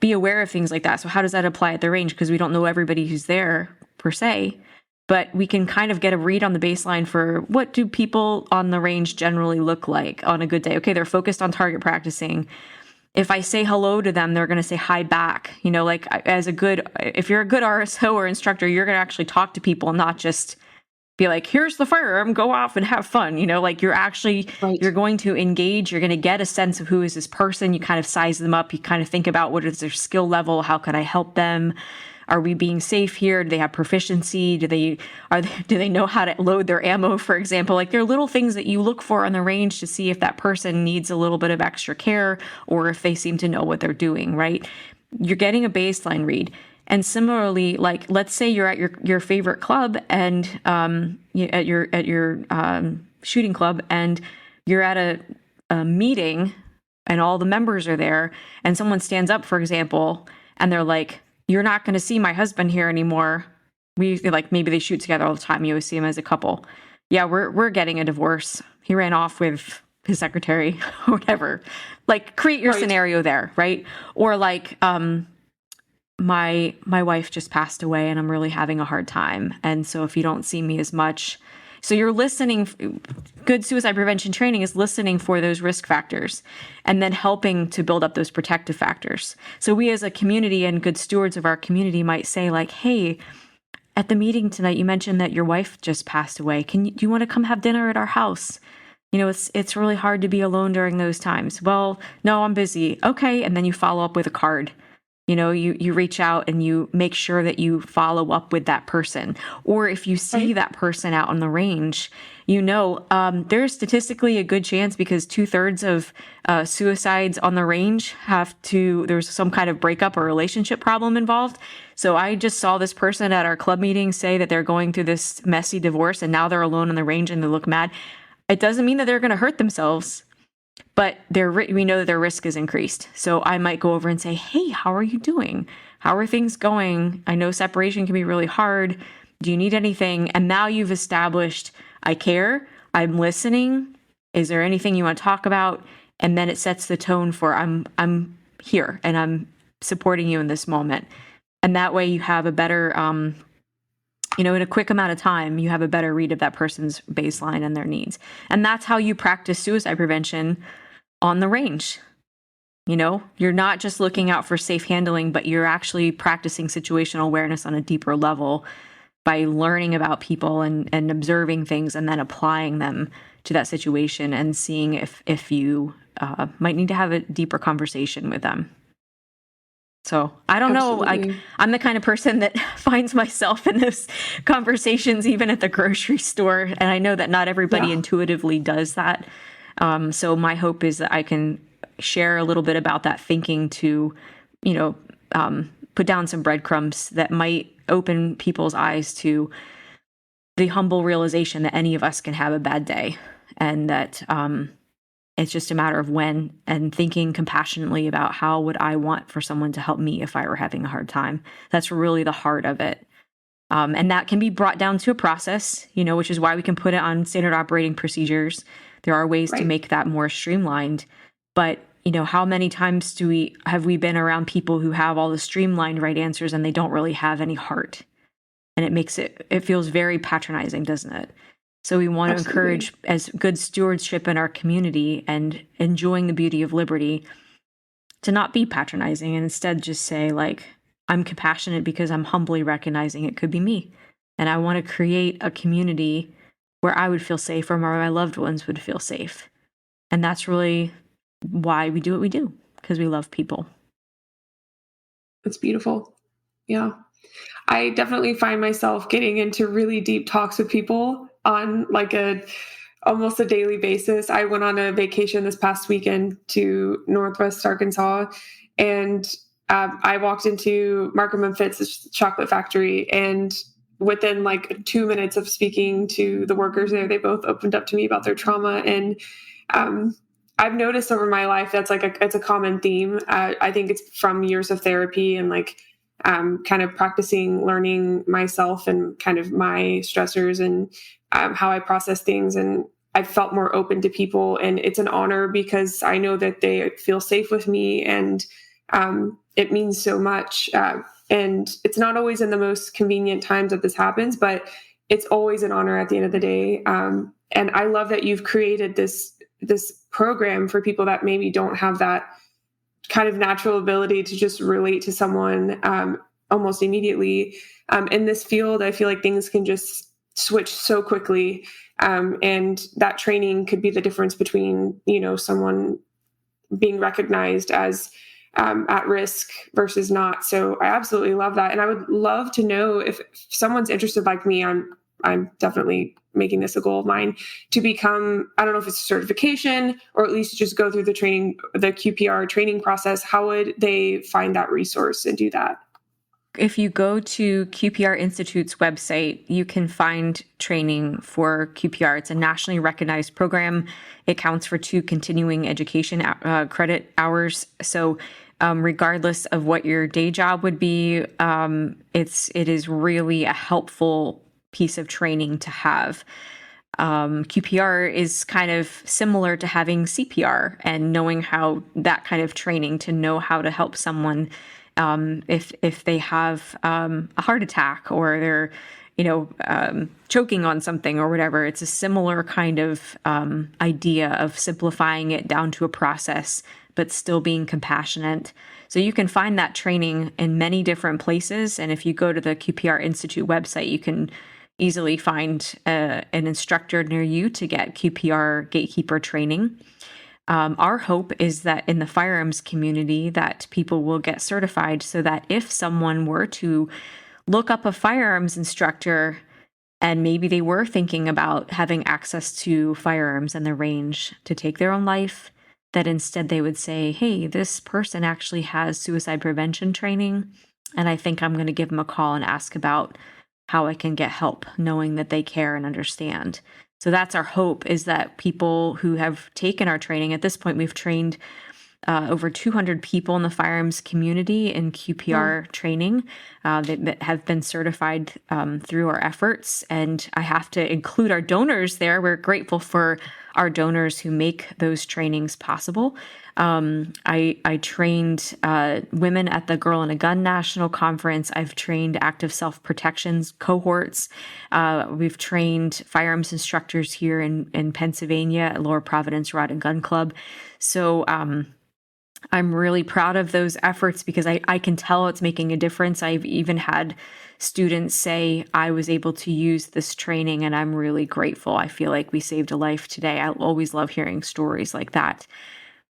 be aware of things like that. So how does that apply at the range? Because we don't know everybody who's there per se, but we can kind of get a read on the baseline for what do people on the range generally look like on a good day. Okay, they're focused on target practicing. If I say hello to them, they're going to say hi back. Like if you're a good RSO or instructor, you're going to actually talk to people and not just be like, here's the firearm, go off and have fun. Like you're actually, You're going to engage, you're going to get a sense of who is this person. You kind of size them up. You kind of think about what is their skill level? How can I help them? Are we being safe here? Do they have proficiency? Do they know how to load their ammo, for example? Like there are little things that you look for on the range to see if that person needs a little bit of extra care or if they seem to know what they're doing, right? You're getting a baseline read. And similarly, like let's say you're at your favorite club and at your shooting club, and you're at a meeting and all the members are there, and someone stands up, for example, and they're like, you're not going to see my husband here anymore. Maybe they shoot together all the time. You always see them as a couple. Yeah, we're getting a divorce. He ran off with his secretary or whatever. Like create your scenario there, right? Or like my wife just passed away and I'm really having a hard time. And so if you don't see me as much, so you're listening. Good suicide prevention training is listening for those risk factors and then helping to build up those protective factors. So we as a community and good stewards of our community might say like, hey, at the meeting tonight, you mentioned that your wife just passed away. Do you want to come have dinner at our house? It's really hard to be alone during those times. Well, no, I'm busy. Okay. And then you follow up with a card. You reach out and you make sure that you follow up with that person. Or if you see that person out on the range, there's statistically a good chance because 2/3 of suicides on the range there's some kind of breakup or relationship problem involved. So I just saw this person at our club meeting say that they're going through this messy divorce and now they're alone on the range and they look mad. It doesn't mean that they're going to hurt themselves. But we know that their risk is increased. So I might go over and say, hey, how are you doing? How are things going? I know separation can be really hard. Do you need anything? And now you've established, I care, I'm listening. Is there anything you want to talk about? And then it sets the tone for I'm here and I'm supporting you in this moment. And that way you have a better, in a quick amount of time, you have a better read of that person's baseline and their needs. And that's how you practice suicide prevention on the range. You're not just looking out for safe handling, but you're actually practicing situational awareness on a deeper level by learning about people and observing things and then applying them to that situation and seeing if you might need to have a deeper conversation with them. So I don't know, I'm the kind of person that finds myself in those conversations, even at the grocery store. And I know that not everybody intuitively does that. So my hope is that I can share a little bit about that thinking to, put down some breadcrumbs that might open people's eyes to the humble realization that any of us can have a bad day and that, it's just a matter of when, and thinking compassionately about how would I want for someone to help me if I were having a hard time. That's really the heart of it. And that can be brought down to a process, which is why we can put it on standard operating procedures. There are ways to make that more streamlined. But, how many times have we been around people who have all the streamlined right answers and they don't really have any heart? And it feels very patronizing, doesn't it? So we want to encourage as good stewardship in our community and enjoying the beauty of liberty to not be patronizing and instead just say, like, I'm compassionate because I'm humbly recognizing it could be me. And I want to create a community where I would feel safe or where my loved ones would feel safe. And that's really why we do what we do, because we love people. That's beautiful. Yeah. I definitely find myself getting into really deep talks with people on like almost a daily basis. I went on a vacation this past weekend to Northwest Arkansas, and I walked into Markham and Fitz's chocolate factory, and within like 2 minutes of speaking to the workers there, they both opened up to me about their trauma. And I've noticed over my life that's it's a common theme. I think it's from years of therapy and like kind of practicing learning myself and kind of my stressors and how I process things. And I've felt more open to people, and it's an honor because I know that they feel safe with me, and it means so much. And it's not always in the most convenient times that this happens, but it's always an honor at the end of the day. And I love that you've created this program for people that maybe don't have that kind of natural ability to just relate to someone almost immediately. In this field, I feel like things can just switch so quickly. And that training could be the difference between, someone being recognized as at risk versus not. So I absolutely love that. And I would love to know if someone's interested like me, I'm definitely making this a goal of mine to become, I don't know if it's a certification or at least just go through the QPR training process. How would they find that resource and do that? If you go to QPR Institute's website, you can find training for QPR. It's a nationally recognized program. It counts for 2 continuing education credit hours. So regardless of what your day job would be, it is really a helpful piece of training to have. QPR is kind of similar to having CPR and knowing how that kind of training to know how to help someone if they have a heart attack or they're choking on something or whatever. It's a similar kind of idea of simplifying it down to a process, but still being compassionate. So you can find that training in many different places. And if you go to the QPR Institute website, you can easily find an instructor near you to get QPR gatekeeper training. Our hope is that in the firearms community that people will get certified so that if someone were to look up a firearms instructor and maybe they were thinking about having access to firearms and the range to take their own life, that instead they would say, hey, this person actually has suicide prevention training, and I think I'm going to give them a call and ask about how I can get help, knowing that they care and understand. So that's our hope, is that people who have taken our training, at this point we've trained over 200 people in the firearms community in QPR training that have been certified through our efforts. And I have to include our donors there. We're grateful for our donors who make those trainings possible. I trained women at the Girl and a Gun National Conference. I've trained active self-protection cohorts. We've trained firearms instructors here in Pennsylvania at Lower Providence Rod and Gun Club. So I'm really proud of those efforts because I can tell it's making a difference. I've even had students say, I was able to use this training and I'm really grateful. I feel like we saved a life today. I always love hearing stories like that.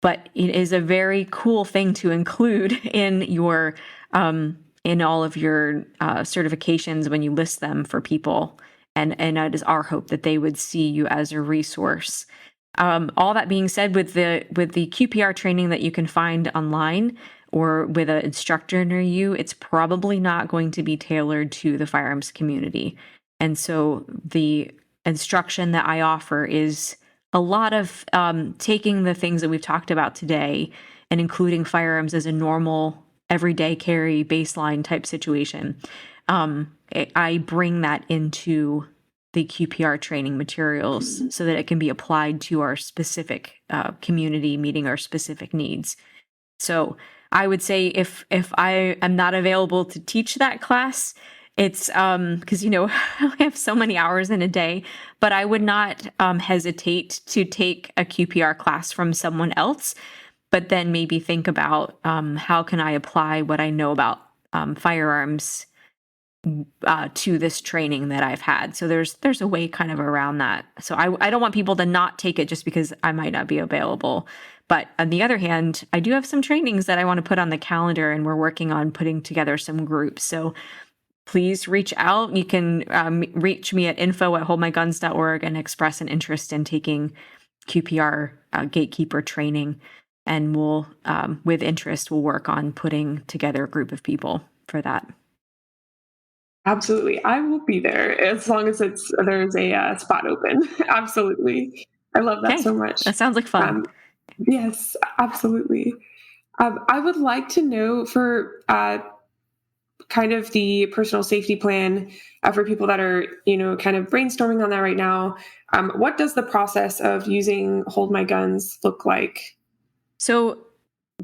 But it is a very cool thing to include in your in all of your certifications when you list them for people. And it is our hope that they would see you as a resource. All that being said, with the QPR training that you can find online or with an instructor near you, it's probably not going to be tailored to the firearms community. And so the instruction that I offer is a lot of taking the things that we've talked about today and including firearms as a normal, everyday carry baseline type situation. I bring that into the QPR training materials so that it can be applied to our specific community, meeting our specific needs. So I would say if I am not available to teach that class, it's because I have so many hours in a day, but I would not hesitate to take a QPR class from someone else, but then maybe think about how can I apply what I know about firearms to this training that I've had. So there's a way kind of around that. So I don't want people to not take it just because I might not be available. But on the other hand, I do have some trainings that I want to put on the calendar, and we're working on putting together some groups. So please reach out. You can reach me at info@holdmyguns.org and express an interest in taking QPR gatekeeper training. And we'll, with interest, we'll work on putting together a group of people for that. Absolutely. I will be there as long as there's a spot open. Absolutely. I love that so much. That sounds like fun. Yes, absolutely. I would like to know for kind of the personal safety plan for people that are, kind of brainstorming on that right now. What does the process of using Hold My Guns look like? So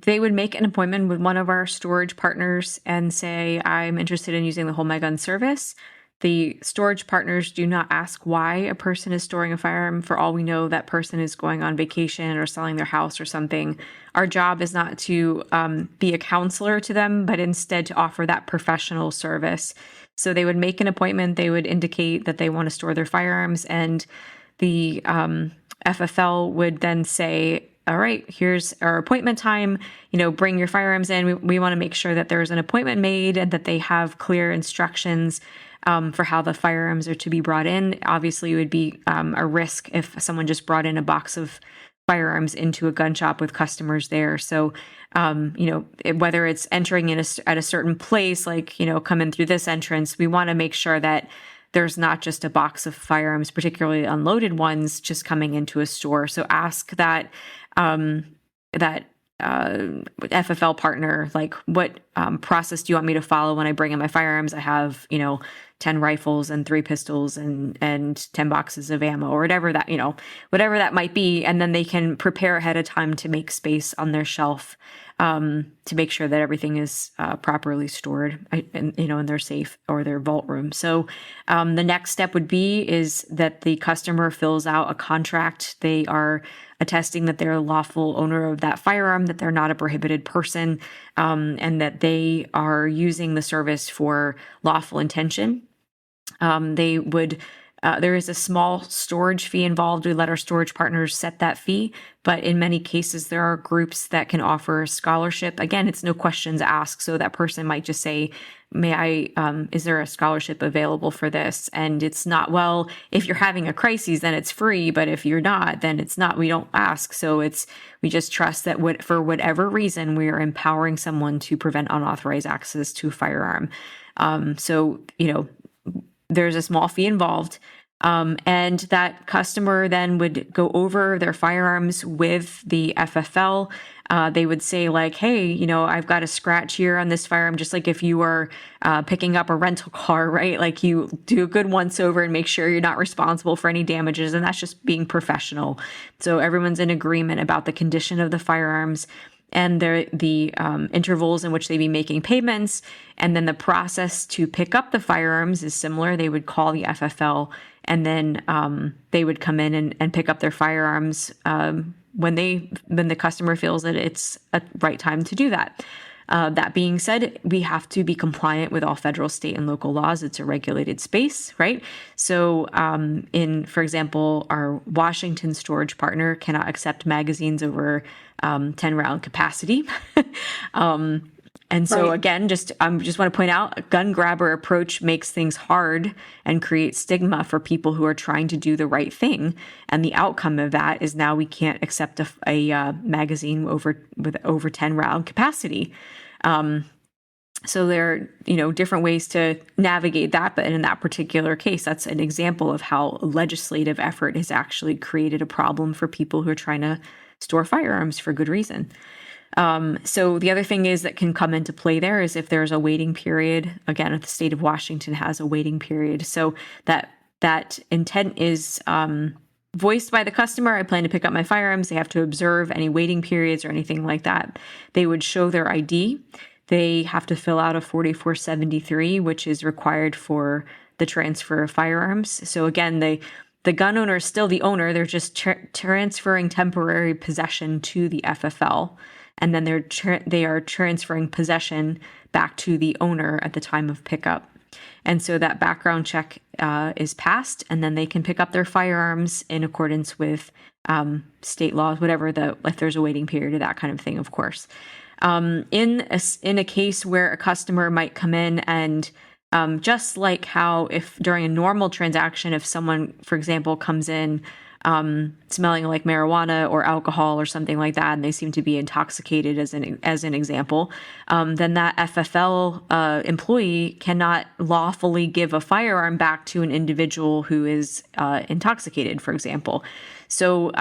they would make an appointment with one of our storage partners and say, I'm interested in using the Hold My Gun service. The storage partners do not ask why a person is storing a firearm. For all we know, that person is going on vacation or selling their house or something. Our job is not to be a counselor to them, but instead to offer that professional service. So they would make an appointment. They would indicate that they want to store their firearms, and the FFL would then say, all right, here's our appointment time, bring your firearms in. We want to make sure that there's an appointment made and that they have clear instructions for how the firearms are to be brought in. Obviously, it would be a risk if someone just brought in a box of firearms into a gun shop with customers there. So, whether it's entering in at a certain place, like, come in through this entrance, we want to make sure that there's not just a box of firearms, particularly unloaded ones, just coming into a store. So ask that FFL partner, like, what process do you want me to follow when I bring in my firearms? I have, 10 rifles and 3 pistols and 10 boxes of ammo, or whatever that might be. And then they can prepare ahead of time to make space on their shelf to make sure that everything is properly stored in their safe or their vault room. So the next step would be is that the customer fills out a contract. They are attesting that they're a lawful owner of that firearm, that they're not a prohibited person, and that they are using the service for lawful intention. There is a small storage fee involved. We let our storage partners set that fee, but in many cases, there are groups that can offer a scholarship. Again, it's no questions asked. So that person might just say, is there a scholarship available for this? And it's not, well, if you're having a crisis, then it's free. But if you're not, then it's not, we don't ask. So we just trust that for whatever reason, we are empowering someone to prevent unauthorized access to a firearm. There's a small fee involved. And that customer then would go over their firearms with the FFL. They would say, like, hey, I've got a scratch here on this firearm, just like if you were picking up a rental car, right? Like, you do a good once over and make sure you're not responsible for any damages. And that's just being professional. So everyone's in agreement about the condition of the firearms and the intervals in which they'd be making payments. And then the process to pick up the firearms is similar. They would call the FFL, and then they would come in and pick up their firearms when the customer feels that it's a right time to do that. That being said, we have to be compliant with all federal, state, and local laws. It's a regulated space, right? So for example, our Washington storage partner cannot accept magazines over 10-round capacity. And so again, just want to point out, a gun grabber approach makes things hard and creates stigma for people who are trying to do the right thing. And the outcome of that is now we can't accept a magazine with over 10-round capacity. So there are, different ways to navigate that. But in that particular case, that's an example of how legislative effort has actually created a problem for people who are trying to store firearms for good reason. So the other thing is that can come into play there is if there's a waiting period. Again, if the state of Washington has a waiting period, so that intent is voiced by the customer. I plan to pick up my firearms. They have to observe any waiting periods or anything like that. They would show their ID. They have to fill out a 4473, which is required for the transfer of firearms. So again, the gun owner is still the owner. They're just transferring temporary possession to the FFL. And then they are transferring possession back to the owner at the time of pickup. And so that background check is passed, and then they can pick up their firearms in accordance with state laws, whatever if there's a waiting period or that kind of thing, of course. In a case where a customer might come in and just like how if during a normal transaction, if someone, for example, comes in smelling like marijuana or alcohol or something like that, and they seem to be intoxicated as an example, then that FFL employee cannot lawfully give a firearm back to an individual who is intoxicated, for example. So,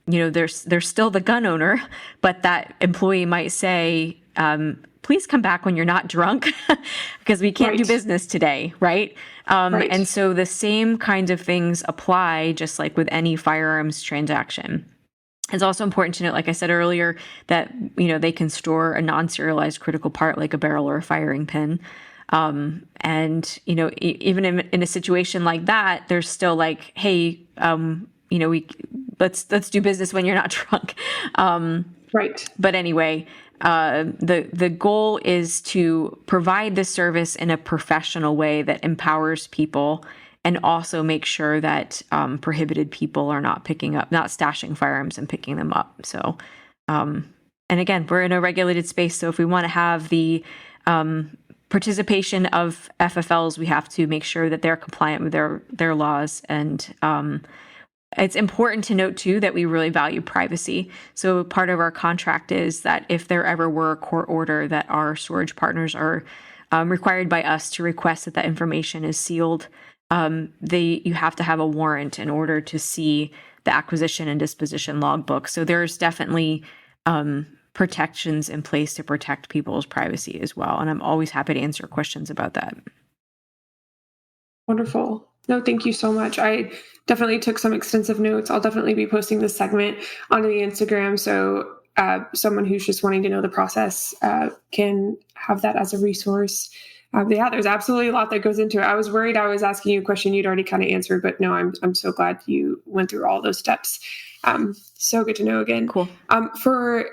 they're still the gun owner, but that employee might say, please come back when you're not drunk because we can't do business today, right? And so the same kinds of things apply just like with any firearms transaction. It's also important to note, like I said earlier, that they can store a non-serialized critical part like a barrel or a firing pin. And even in a situation like that, there's still like, hey, let's do business when you're not drunk. Right. But anyway, the goal is to provide the service in a professional way that empowers people and also make sure that prohibited people are not stashing firearms and picking them up. So, and again, we're in a regulated space. So if we want to have the participation of FFLs, we have to make sure that they're compliant with their laws. And it's important to note, too, that we really value privacy. So part of our contract is that if there ever were a court order that our storage partners are required by us to request that information is sealed, you have to have a warrant in order to see the acquisition and disposition logbook. So there's definitely protections in place to protect people's privacy as well. And I'm always happy to answer questions about that. Wonderful. No, thank you so much. I definitely took some extensive notes. I'll definitely be posting this segment onto the Instagram. So someone who's just wanting to know the process can have that as a resource. There's absolutely a lot that goes into it. I was worried I was asking you a question you'd already kind of answered, but no, I'm so glad you went through all those steps. So good to know again. Cool. For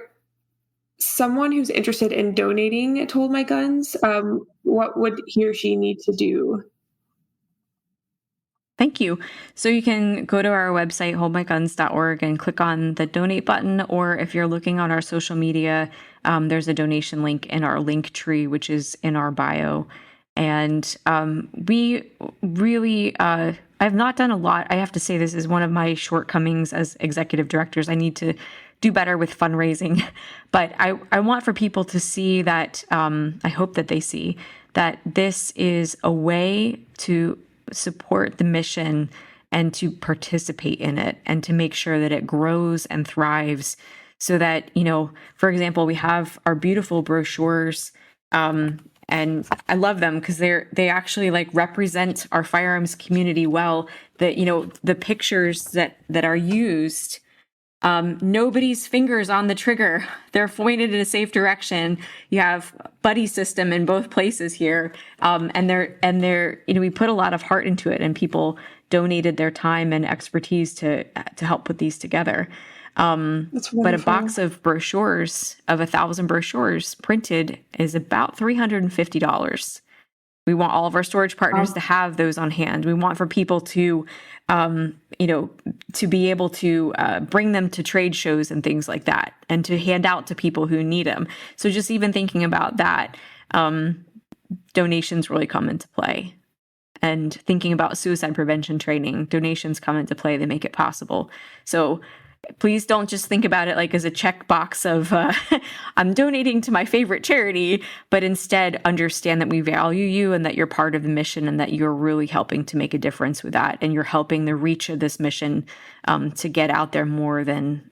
someone who's interested in donating to Hold My Guns, what would he or she need to do? Thank you. So you can go to our website, holdmyguns.org, and click on the donate button. Or if you're looking on our social media, there's a donation link in our link tree, which is in our bio. And we really, I've not done a lot. I have to say this is one of my shortcomings as executive directors. I need to do better with fundraising. But I want for people to see that, I hope that they see that this is a way to support the mission and to participate in it and to make sure that it grows and thrives so that, for example, we have our beautiful brochures, and I love them because they actually like represent our firearms community well. The pictures that are used, nobody's fingers on the trigger. They're pointed in a safe direction. You have buddy system in both places here. And they're, we put a lot of heart into it and people donated their time and expertise to help put these together. But a box of brochures, of 1,000 brochures printed, is about $350. We want all of our storage partners to have those on hand. We want for people to, to be able to bring them to trade shows and things like that, and to hand out to people who need them. So just even thinking about that, donations really come into play. And thinking about suicide prevention training, donations come into play. They make it possible. So please don't just think about it like as a checkbox of I'm donating to my favorite charity, but instead understand that we value you and that you're part of the mission and that you're really helping to make a difference with that. And you're helping the reach of this mission to get out there more than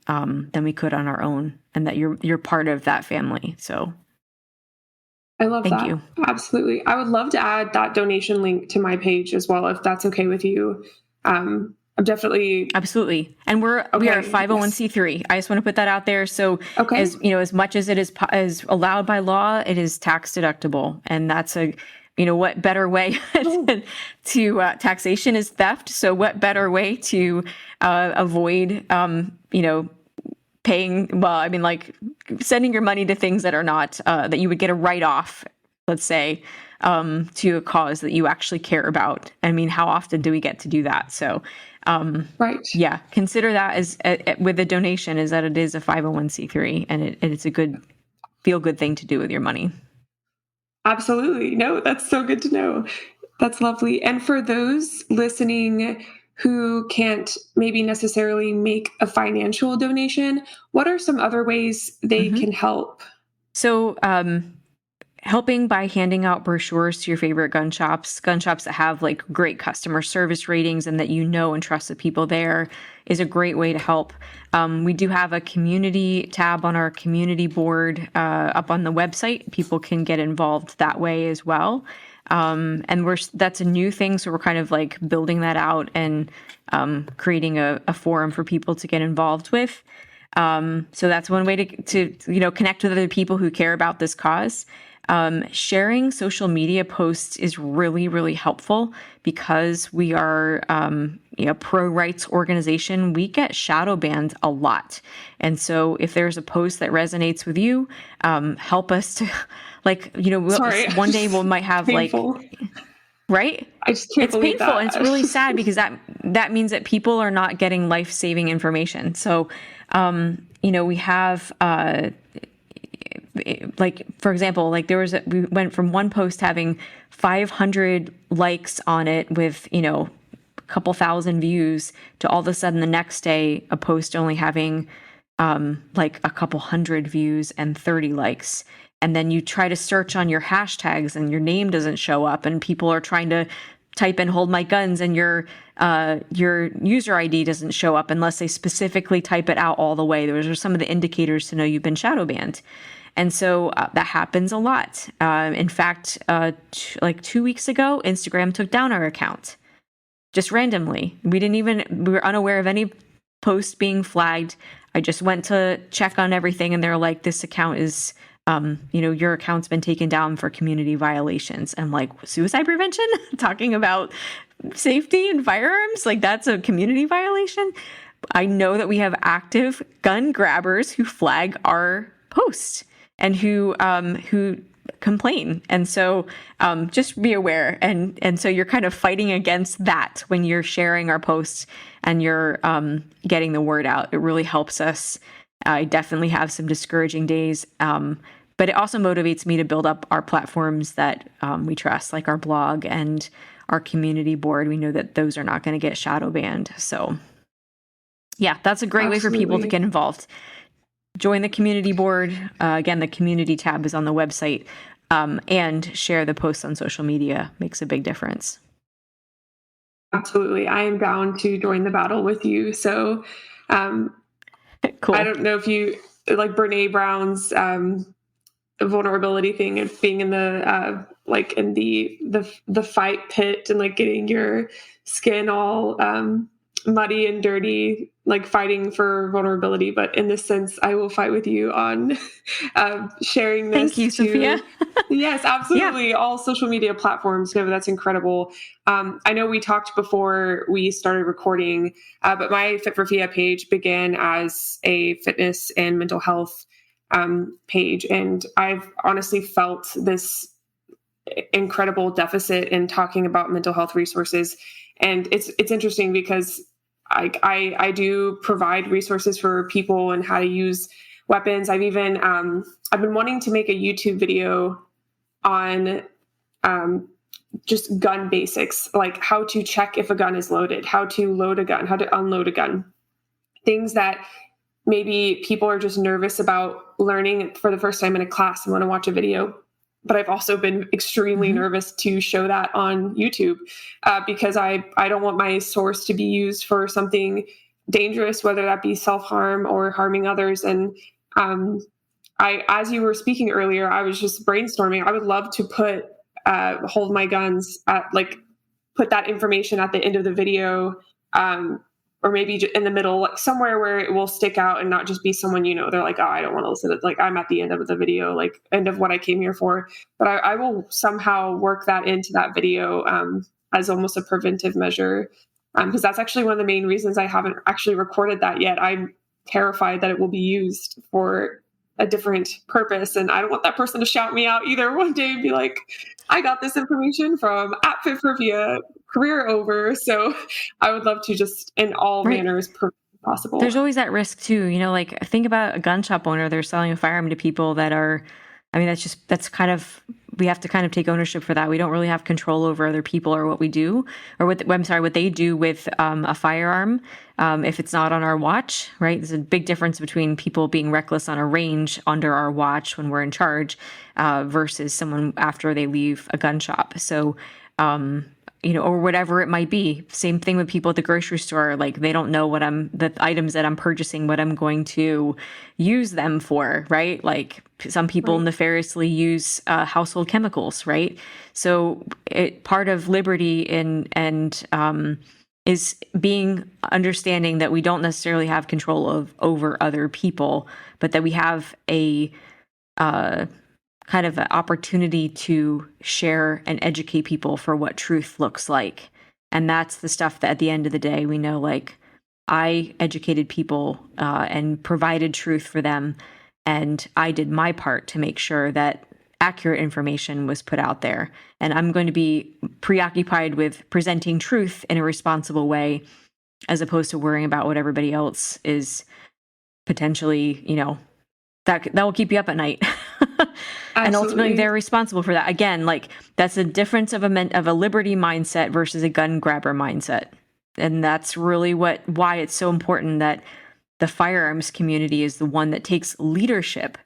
we could on our own, and that you're part of that family. So I love thank that. you. Absolutely. I would love to add that donation link to my page as well, if that's okay with you. I'm definitely. Absolutely. And we are a 501c3. I just want to put that out there. So as much as it is as allowed by law, it is tax deductible. And that's what better way to taxation is theft. So what better way to avoid, paying, like sending your money to things that are not, that you would get a write-off, let's say, to a cause that you actually care about. I mean, how often do we get to do that? So, right. Yeah, consider that as with a donation, is that it is a 501c3, and it's a good feel-good thing to do with your money. Absolutely. No, that's so good to know. That's lovely. And for those listening who can't maybe necessarily make a financial donation, what are some other ways they can help? So, helping by handing out brochures to your favorite gun shops that have like great customer service ratings and that and trust the people there, is a great way to help. We do have a community tab on our community board up on the website. People can get involved that way as well. And that's a new thing, so we're kind of like building that out and creating a forum for people to get involved with. So that's one way to connect with other people who care about this cause. Sharing social media posts is really, really helpful because we are a pro-rights organization. We get shadow banned a lot. And so if there's a post that resonates with you, help us to one day we might have right? I just can't believe painful that. And it's really sad because that means that people are not getting life-saving information. So, we have, for example, we went from one post having 500 likes on it with, a couple thousand views to all of a sudden the next day, a post only having, a couple hundred views and 30 likes. And then you try to search on your hashtags and your name doesn't show up, and people are trying to type in "hold my guns" and your user ID doesn't show up unless they specifically type it out all the way. Those are some of the indicators to know you've been shadow banned. And so that happens a lot. In fact, 2 weeks ago, Instagram took down our account just randomly. We were unaware of any post being flagged. I just went to check on everything, and they're like, "This account is, your account's been taken down for community violations." I'm like, suicide prevention? Talking about safety and firearms? Like, that's a community violation? I know that we have active gun grabbers who flag our posts and who complain. And so just be aware. And so you're kind of fighting against that when you're sharing our posts and you're getting the word out. It really helps us. I definitely have some discouraging days, but it also motivates me to build up our platforms that we trust, like our blog and our community board. We know that those are not going to get shadow banned. So yeah, that's a great way for people to get involved. Join the community board. Again, the community tab is on the website, and share the posts on social media makes a big difference. Absolutely. I am down to join the battle with you. So cool. I don't know if you like Brene Brown's vulnerability thing of being in the in the fight pit and like getting your skin all muddy and dirty, like fighting for vulnerability. But in this sense, I will fight with you on sharing this. Thank you, Sophia. Yes, absolutely. Yeah. All social media platforms. No, that's incredible. I know we talked before we started recording, but my Fit for FIA page began as a fitness and mental health page. And I've honestly felt this incredible deficit in talking about mental health resources. And it's interesting because I do provide resources for people and how to use weapons. I've even I've been wanting to make a YouTube video on just gun basics, like how to check if a gun is loaded, how to load a gun, how to unload a gun, things that maybe people are just nervous about learning for the first time in a class and want to watch a video. But I've also been extremely nervous to show that on YouTube because I don't want my source to be used for something dangerous, whether that be self-harm or harming others. And as you were speaking earlier, I was just brainstorming. I would love to put hold my guns at, like, put that information at the end of the video, or maybe in the middle, like somewhere where it will stick out and not just be someone, they're like, oh, I don't want to listen to it. Like, I'm at the end of the video, like end of what I came here for. But I will somehow work that into that video as almost a preventive measure. Because that's actually one of the main reasons I haven't actually recorded that yet. I'm terrified that it will be used for a different purpose. And I don't want that person to shout me out either one day and be like, I got this information from @FitForVia, career over. So I would love to just in all manners possible. There's always that risk too. Like, think about a gun shop owner. They're selling a firearm to people that are, we have to kind of take ownership for that. We don't really have control over other people or what we do, or what they do with a firearm if it's not on our watch, right? There's a big difference between people being reckless on a range under our watch when we're in charge versus someone after they leave a gun shop. So, or whatever it might be. Same thing with people at the grocery store. Like, they don't know the items that I'm purchasing, what I'm going to use them for, right? Like, some people nefariously use household chemicals, right? So part of liberty and is understanding that we don't necessarily have control over other people, but that we have a kind of an opportunity to share and educate people for what truth looks like. And that's the stuff that at the end of the day, we know, like, I educated people and provided truth for them. And I did my part to make sure that accurate information was put out there. And I'm going to be preoccupied with presenting truth in a responsible way, as opposed to worrying about what everybody else is potentially, that will keep you up at night. And ultimately they're responsible for that. Again, like, that's a difference of a liberty mindset versus a gun grabber mindset. And that's really why it's so important that the firearms community is the one that takes leadership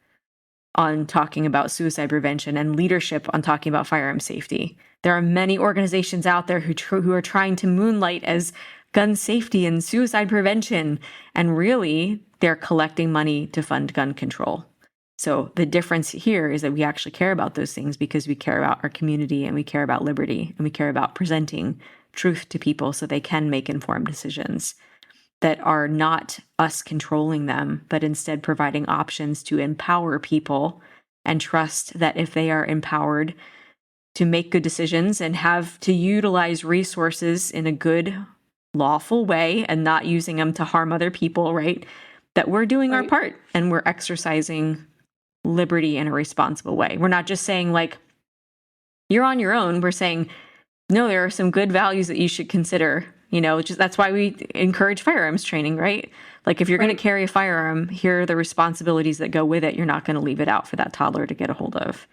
on talking about suicide prevention and leadership on talking about firearm safety. There are many organizations out there who are trying to moonlight as gun safety and suicide prevention, and really they're collecting money to fund gun control. So the difference here is that we actually care about those things because we care about our community and we care about liberty and we care about presenting truth to people so they can make informed decisions that are not us controlling them, but instead providing options to empower people and trust that if they are empowered to make good decisions and have to utilize resources in a good, lawful way and not using them to harm other people, right? That we're doing our part and we're exercising liberty in a responsible way. We're not just saying, like, you're on your own. We're saying, no, there are some good values that you should consider. That's why we encourage firearms training, right? Like, if you're going to carry a firearm, here are the responsibilities that go with it. You're not going to leave it out for that toddler to get a hold of.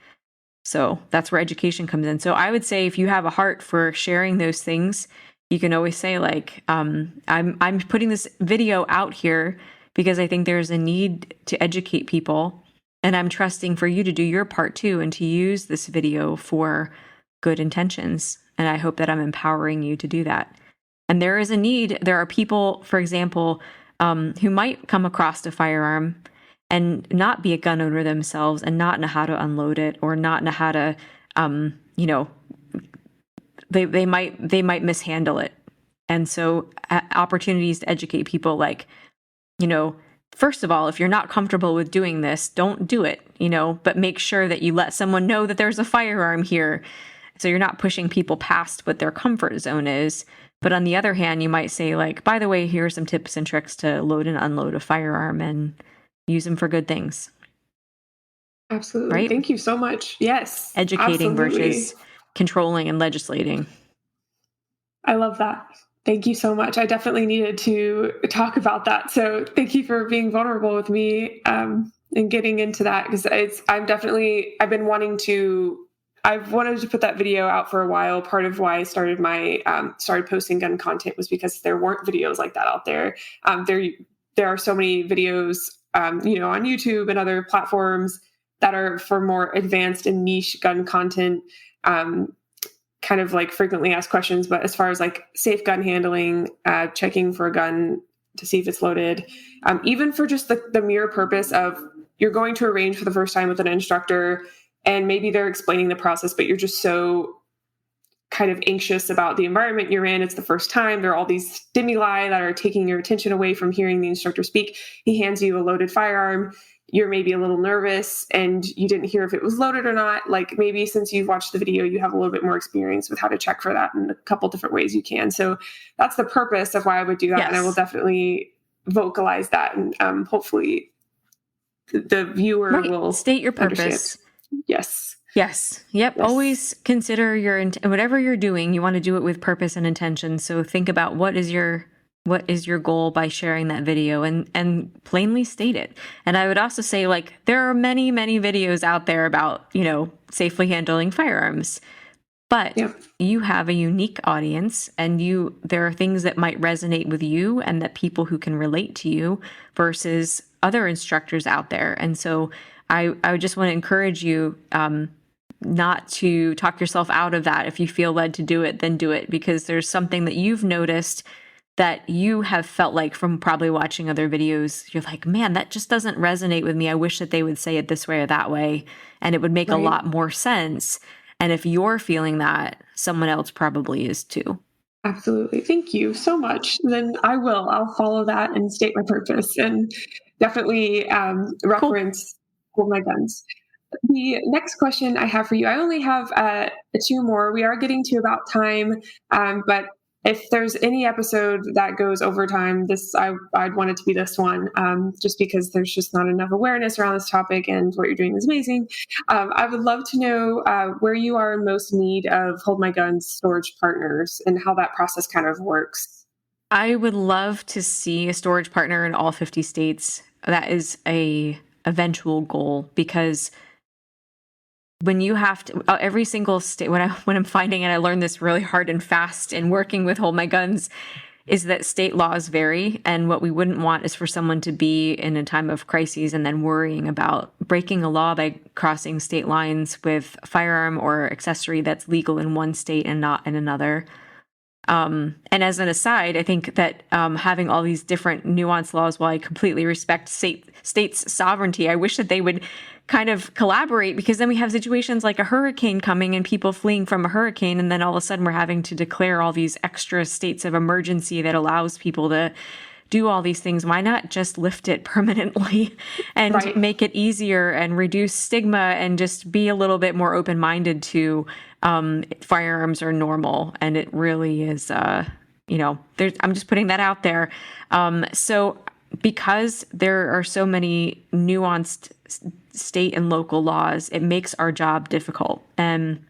So that's where education comes in. So I would say if you have a heart for sharing those things, you can always say, like, I'm putting this video out here because I think there's a need to educate people. And I'm trusting for you to do your part too, and to use this video for good intentions. And I hope that I'm empowering you to do that. And there is a need. There are people, for example, who might come across a firearm and not be a gun owner themselves and not know how to unload it, or not know how to, they might mishandle it. And so opportunities to educate people, like, first of all, if you're not comfortable with doing this, don't do it, but make sure that you let someone know that there's a firearm here. So you're not pushing people past what their comfort zone is. But on the other hand, you might say, like, by the way, here are some tips and tricks to load and unload a firearm and use them for good things. Absolutely. Right? Thank you so much. Yes. Educating absolutely. Versus controlling and legislating. I love that. Thank you so much. I definitely needed to talk about that. So thank you for being vulnerable with me and getting into that, because I've wanted to put that video out for a while. Part of why I started posting gun content was because there weren't videos like that out there. there are so many videos, on YouTube and other platforms that are for more advanced and niche gun content, kind of like frequently asked questions. But as far as like safe gun handling, checking for a gun to see if it's loaded, even for just the mere purpose of you're going to a range for the first time with an instructor, and maybe they're explaining the process, but you're just so kind of anxious about the environment you're in. It's the first time. There are all these stimuli that are taking your attention away from hearing the instructor speak. He hands you a loaded firearm. You're maybe a little nervous and you didn't hear if it was loaded or not. Like maybe since you've watched the video, you have a little bit more experience with how to check for that in a couple different ways you can. So that's the purpose of why I would do that. Yes. And I will definitely vocalize that. And hopefully the viewer will state your purpose. Understand. Yes. Yes. Yep. Yes. Always consider whatever you're doing, you want to do it with purpose and intention. So think about what is your goal by sharing that video, and plainly state it. And I would also say, like, there are many, many videos out there about, safely handling firearms, but you have a unique audience, and there are things that might resonate with you and that people who can relate to you versus other instructors out there. And so I would just want to encourage you, not to talk yourself out of that. If you feel led to do it, then do it, because there's something that you've noticed that you have felt like from probably watching other videos. You're like, man, that just doesn't resonate with me. I wish that they would say it this way or that way, and it would make a lot more sense. And if you're feeling that, someone else probably is too. Absolutely. Thank you so much. Then I'll follow that and state my purpose, and definitely reference Hold My Guns. The next question I have for you, I only have 2 more. We are getting to about time, but if there's any episode that goes over time, I'd want it to be this one, just because there's just not enough awareness around this topic, and what you're doing is amazing. I would love to know where you are in most need of Hold My Guns storage partners and how that process kind of works. I would love to see a storage partner in all 50 states. That is a eventual goal, because when you have to, every single state, when I'm finding, and I learned this really hard and fast in working with Hold My Guns, is that state laws vary. And what we wouldn't want is for someone to be in a time of crises and then worrying about breaking a law by crossing state lines with a firearm or accessory that's legal in one state and not in another. And as an aside, I think that having all these different nuanced laws, while I completely respect states' sovereignty, I wish that they would kind of collaborate, because then we have situations like a hurricane coming and people fleeing from a hurricane, and then all of a sudden we're having to declare all these extra states of emergency that allows people to do all these things. Why not just lift it permanently and make it easier and reduce stigma and just be a little bit more open-minded to firearms are normal, and it really is, I'm just putting that out there. So because there are so many nuanced state and local laws, it makes our job difficult. And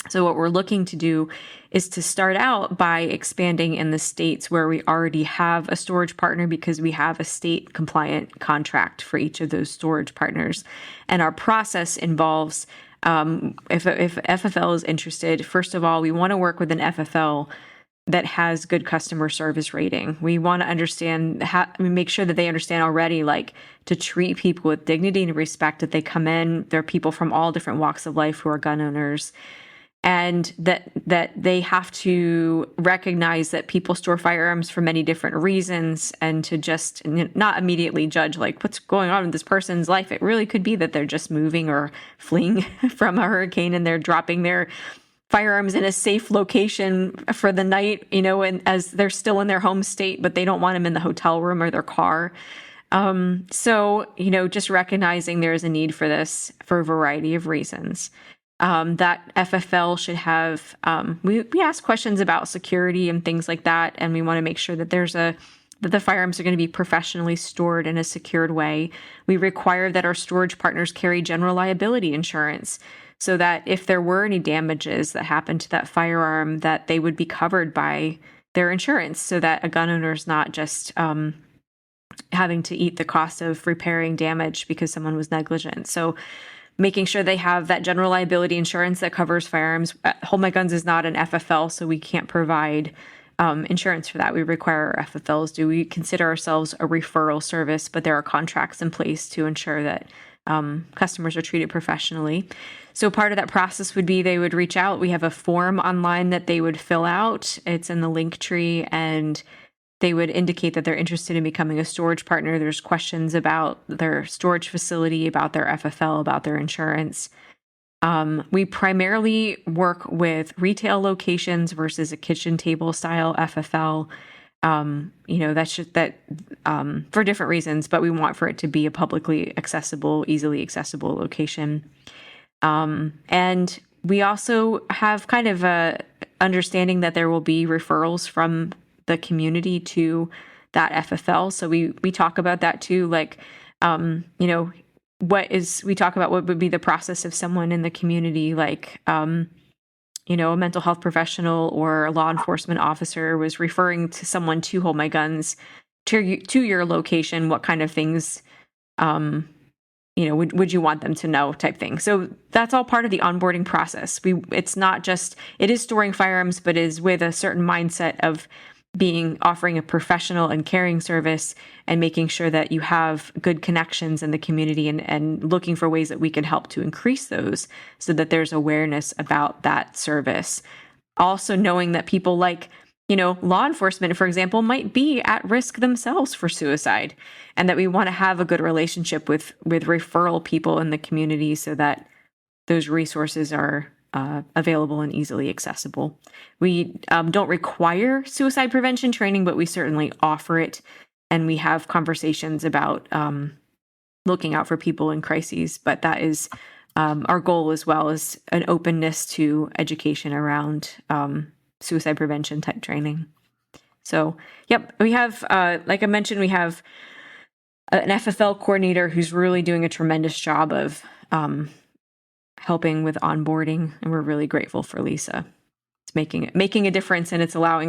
so what we're looking to do is to start out by expanding in the states where we already have a storage partner, because we have a state compliant contract for each of those storage partners. And our process involves, if FFL is interested, first of all, we want to work with an FFL that has good customer service rating. We want to understand make sure that they understand already, like, to treat people with dignity and respect, that they come in. There are people from all different walks of life who are gun owners, and that they have to recognize that people store firearms for many different reasons, and to just not immediately judge, like, what's going on in this person's life. It really could be that they're just moving or fleeing from a hurricane, and they're dropping their firearms in a safe location for the night, and as they're still in their home state, but they don't want them in the hotel room or their car. So, just recognizing there is a need for this for a variety of reasons. That FFL should have, we ask questions about security and things like that, and we want to make sure that that the firearms are going to be professionally stored in a secured way. We require that our storage partners carry general liability insurance, so that if there were any damages that happened to that firearm, that they would be covered by their insurance, so that a gun owner is not just having to eat the cost of repairing damage because someone was negligent. So making sure they have that general liability insurance that covers firearms. Hold My Guns is not an FFL, so we can't provide insurance for that. We require our FFLs. Do we consider ourselves a referral service, but there are contracts in place to ensure that customers are treated professionally. So part of that process would be they would reach out. We have a form online that they would fill out. It's in the link tree, and they would indicate that they're interested in becoming a storage partner. There's questions about their storage facility, about their FFL, about their insurance. We primarily work with retail locations versus a kitchen table style FFL. That's just that for different reasons, but we want for it to be a publicly accessible, easily accessible location. And we also have kind of a understanding that there will be referrals from the community to that FFL. So we talk about that too, like, we talk about what would be the process if someone in the community, like, a mental health professional or a law enforcement officer was referring to someone to Hold My Guns to your location. What kind of things, would you want them to know, type thing. So that's all part of the onboarding process. It's not just, it is storing firearms, but is with a certain mindset of offering a professional and caring service and making sure that you have good connections in the community and looking for ways that we can help to increase those so that there's awareness about that service. Also knowing that people like, law enforcement, for example, might be at risk themselves for suicide, and that we want to have a good relationship with referral people in the community so that those resources are available and easily accessible. We don't require suicide prevention training, but we certainly offer it. And we have conversations about looking out for people in crises. But that is our goal, as well as an openness to education around suicide prevention type training. So, yep, we have, like I mentioned, we have an FFL coordinator who's really doing a tremendous job of helping with onboarding, and we're really grateful for Lisa. It's making a difference, and it's allowing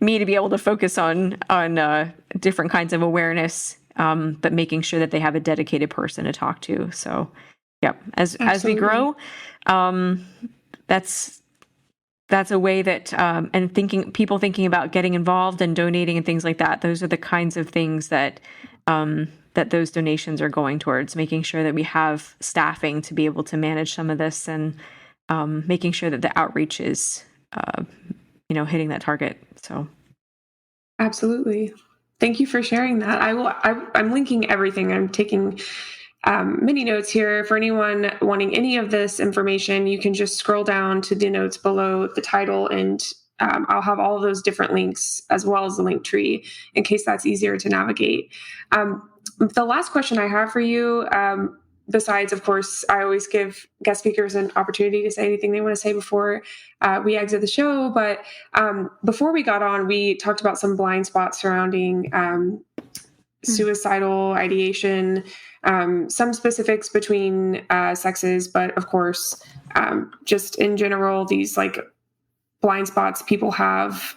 me to be able to focus on different kinds of awareness, but making sure that they have a dedicated person to talk to. So, yeah, as we grow, that's a way that and people thinking about getting involved and donating and things like that. Those are the kinds of things that those donations are going towards, making sure that we have staffing to be able to manage some of this, and making sure that the outreach is, hitting that target. So, absolutely. Thank you for sharing that. I'm linking everything. I'm taking many notes here. For anyone wanting any of this information, you can just scroll down to the notes below the title, and I'll have all of those different links as well as the link tree in case that's easier to navigate. The last question I have for you, besides, of course, I always give guest speakers an opportunity to say anything they want to say before we exit the show. But before we got on, we talked about some blind spots surrounding suicidal ideation, some specifics between sexes, but of course, just in general, these like blind spots people have.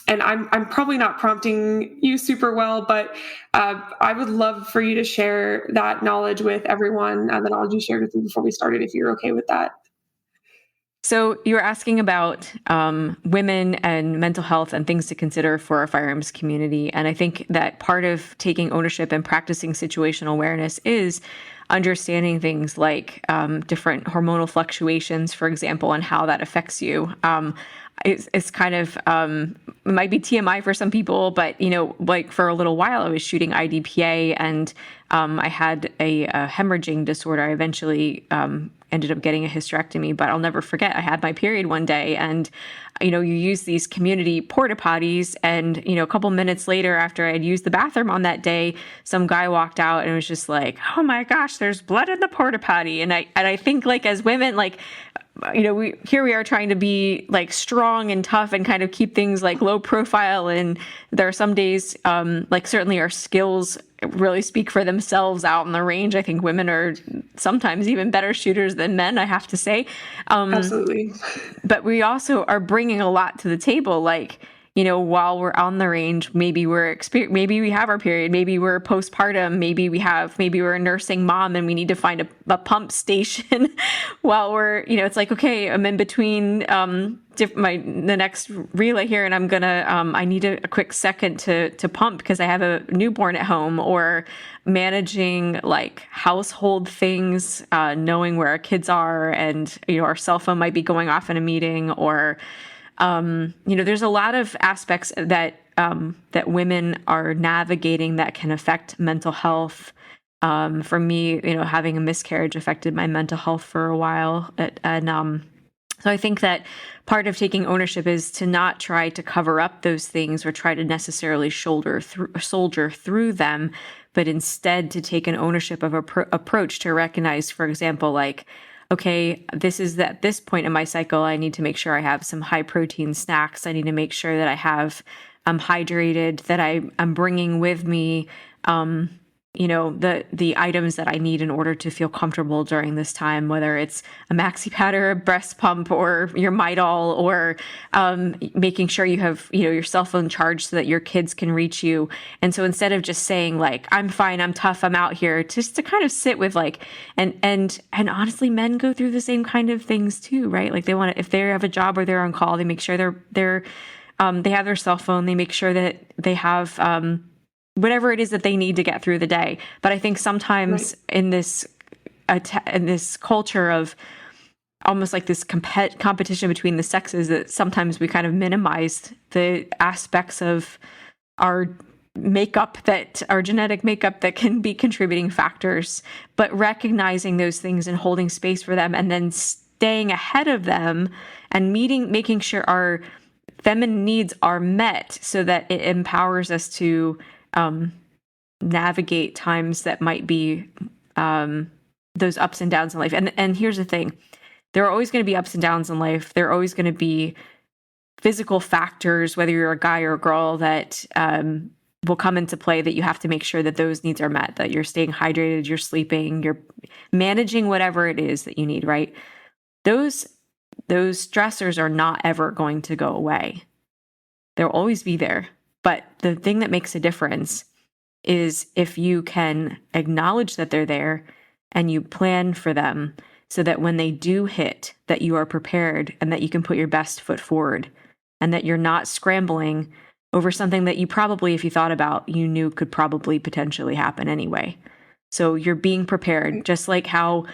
And I'm probably not prompting you super well, but I would love for you to share that knowledge with everyone, the knowledge you shared with me before we started, if you're okay with that. So you were asking about women and mental health and things to consider for our firearms community. And I think that part of taking ownership and practicing situational awareness is understanding things like different hormonal fluctuations, for example, and how that affects you. It's kind of, it might be TMI for some people, but, like for a little while I was shooting IDPA, and I had a hemorrhaging disorder. I eventually ended up getting a hysterectomy, but I'll never forget, I had my period one day, and, you use these community porta potties, and, a couple minutes later after I had used the bathroom on that day, some guy walked out and was just like, "Oh my gosh, there's blood in the porta potty." And I think, like, as women, like, we are trying to be like strong and tough and kind of keep things like low profile. And there are some days, like certainly our skills really speak for themselves out in the range. I think women are sometimes even better shooters than men, I have to say. Absolutely. But we also are bringing a lot to the table. Like, while we're on the range, maybe maybe we have our period, maybe we're postpartum, maybe we're a nursing mom and we need to find a pump station while we're, it's like, okay, I'm in between, the next relay here, and I'm gonna I need a quick second to pump because I have a newborn at home, or managing like household things, knowing where our kids are, and our cell phone might be going off in a meeting, or there's a lot of aspects that that women are navigating that can affect mental health. For me, having a miscarriage affected my mental health for a while, and so I think that part of taking ownership is to not try to cover up those things or try to necessarily soldier through them, but instead to take an ownership of approach to recognize, for example, like, okay, this is at this point in my cycle, I need to make sure I have some high protein snacks. I need to make sure that I'm hydrated, that I'm bringing with me, the items that I need in order to feel comfortable during this time, whether it's a maxi pad or a breast pump or your Midol, or making sure you have, your cell phone charged so that your kids can reach you. And so instead of just saying like, I'm fine, I'm tough, I'm out here, just to kind of sit with like, and honestly, men go through the same kind of things too, right? Like if they have a job or they're on call, they make sure they have their cell phone, they make sure that they have, whatever it is that they need to get through the day. But I think sometimes in this culture of almost like this competition between the sexes, that sometimes we kind of minimized the aspects of our genetic makeup that can be contributing factors, but recognizing those things and holding space for them, and then staying ahead of them and making sure our feminine needs are met so that it empowers us to navigate times that might be those ups and downs in life. And here's the thing. There are always going to be ups and downs in life. There are always going to be physical factors, whether you're a guy or a girl, that will come into play, that you have to make sure that those needs are met, that you're staying hydrated, you're sleeping, you're managing whatever it is that you need, right? Those stressors are not ever going to go away. They'll always be there. But the thing that makes a difference is if you can acknowledge that they're there and you plan for them so that when they do hit, that you are prepared and that you can put your best foot forward, and that you're not scrambling over something that you probably, if you thought about, you knew could probably potentially happen anyway. So you're being prepared, just like how,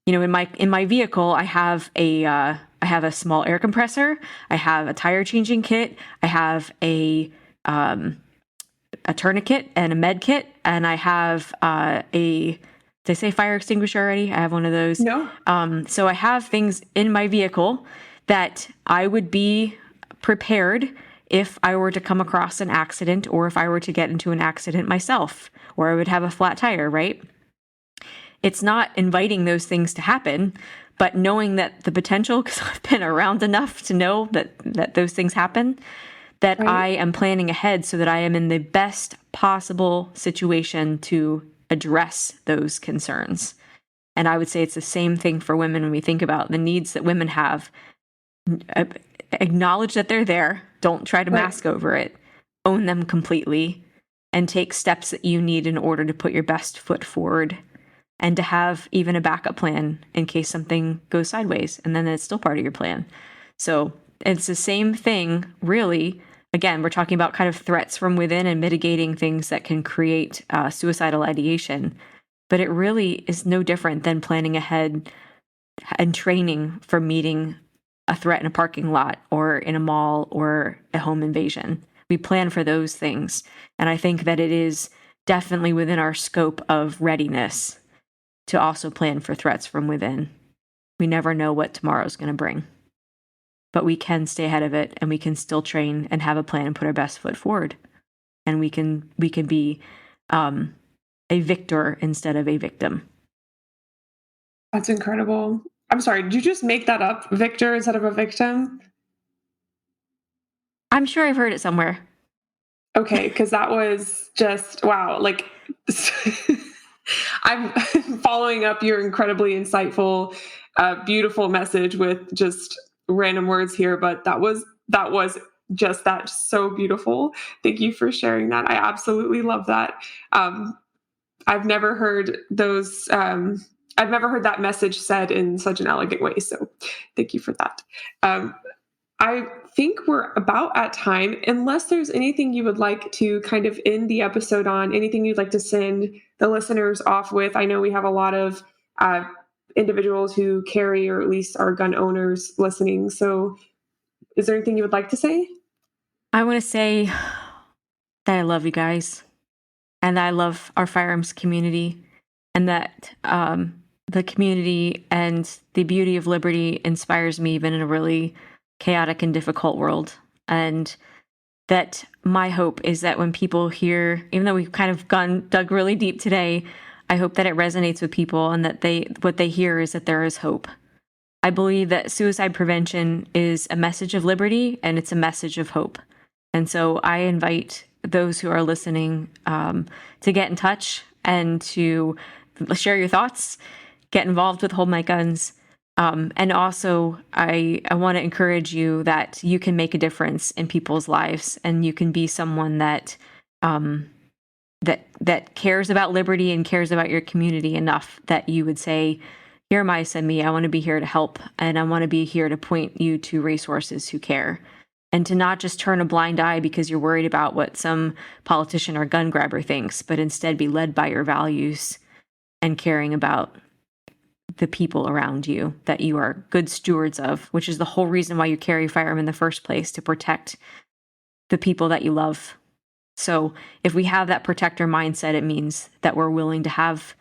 in my vehicle, I have a small air compressor, I have a tire changing kit, I have a tourniquet and a med kit, and I have did I say fire extinguisher already? I have one of those. No. So I have things in my vehicle that I would be prepared if I were to come across an accident, or if I were to get into an accident myself, or I would have a flat tire, right? It's not inviting those things to happen, but knowing that the potential, because I've been around enough to know that those things happen, that right. I am planning ahead so that I am in the best possible situation to address those concerns. And I would say it's the same thing for women when we think about the needs that women have. Acknowledge that they're there. Don't try to mask over it. Own them completely, and take steps that you need in order to put your best foot forward, and to have even a backup plan in case something goes sideways, and then it's still part of your plan. So it's the same thing, really. Again, we're talking about kind of threats from within and mitigating things that can create suicidal ideation. But it really is no different than planning ahead and training for meeting a threat in a parking lot or in a mall or a home invasion. We plan for those things. And I think that it is definitely within our scope of readiness to also plan for threats from within. We never know what tomorrow's going to bring. But we can stay ahead of it, and we can still train and have a plan and put our best foot forward. And we can be a victor instead of a victim. That's incredible. I'm sorry, did you just make that up? Victor instead of a victim? I'm sure I've heard it somewhere. Okay, because that was just, wow. Like, I'm following up your incredibly insightful, beautiful message with just random words here, but that was just that so beautiful. Thank you for sharing that. I absolutely love that. I've never heard those. I've never heard that message said in such an elegant way. So thank you for that. I think we're about at time, unless there's anything you would like to kind of end the episode on, anything you'd like to send the listeners off with. I know we have a lot of individuals who carry, or at least are gun owners listening. So is there anything you would like to say? I want to say that I love you guys, and that I love our firearms community, and that the community and the beauty of liberty inspires me even in a really chaotic and difficult world. And that my hope is that when people hear, even though we've kind of dug really deep today, I hope that it resonates with people, and that what they hear is that there is hope. I believe that suicide prevention is a message of liberty, and it's a message of hope. And so I invite those who are listening to get in touch and to share your thoughts, get involved with Hold My Guns. And also, I want to encourage you that you can make a difference in people's lives, and you can be someone that that cares about liberty and cares about your community enough that you would say, "Here am I, send me. I want to be here to help, and I want to be here to point you to resources who care." And to not just turn a blind eye because you're worried about what some politician or gun grabber thinks, but instead be led by your values and caring about the people around you that you are good stewards of, which is the whole reason why you carry a firearm in the first place, to protect the people that you love. So if we have that protector mindset, it means that we're willing to have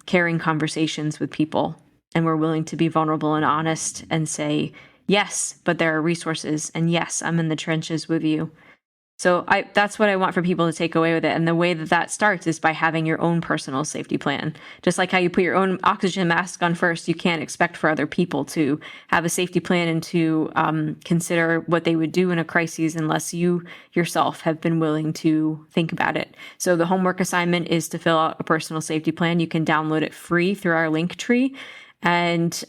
caring conversations with people, and we're willing to be vulnerable and honest and say, yes, but there are resources, and yes, I'm in the trenches with you. So that's what I want for people to take away with it. And the way that starts is by having your own personal safety plan. Just like how you put your own oxygen mask on first, you can't expect for other people to have a safety plan and to consider what they would do in a crisis unless you yourself have been willing to think about it. So the homework assignment is to fill out a personal safety plan. You can download it free through our link tree. And,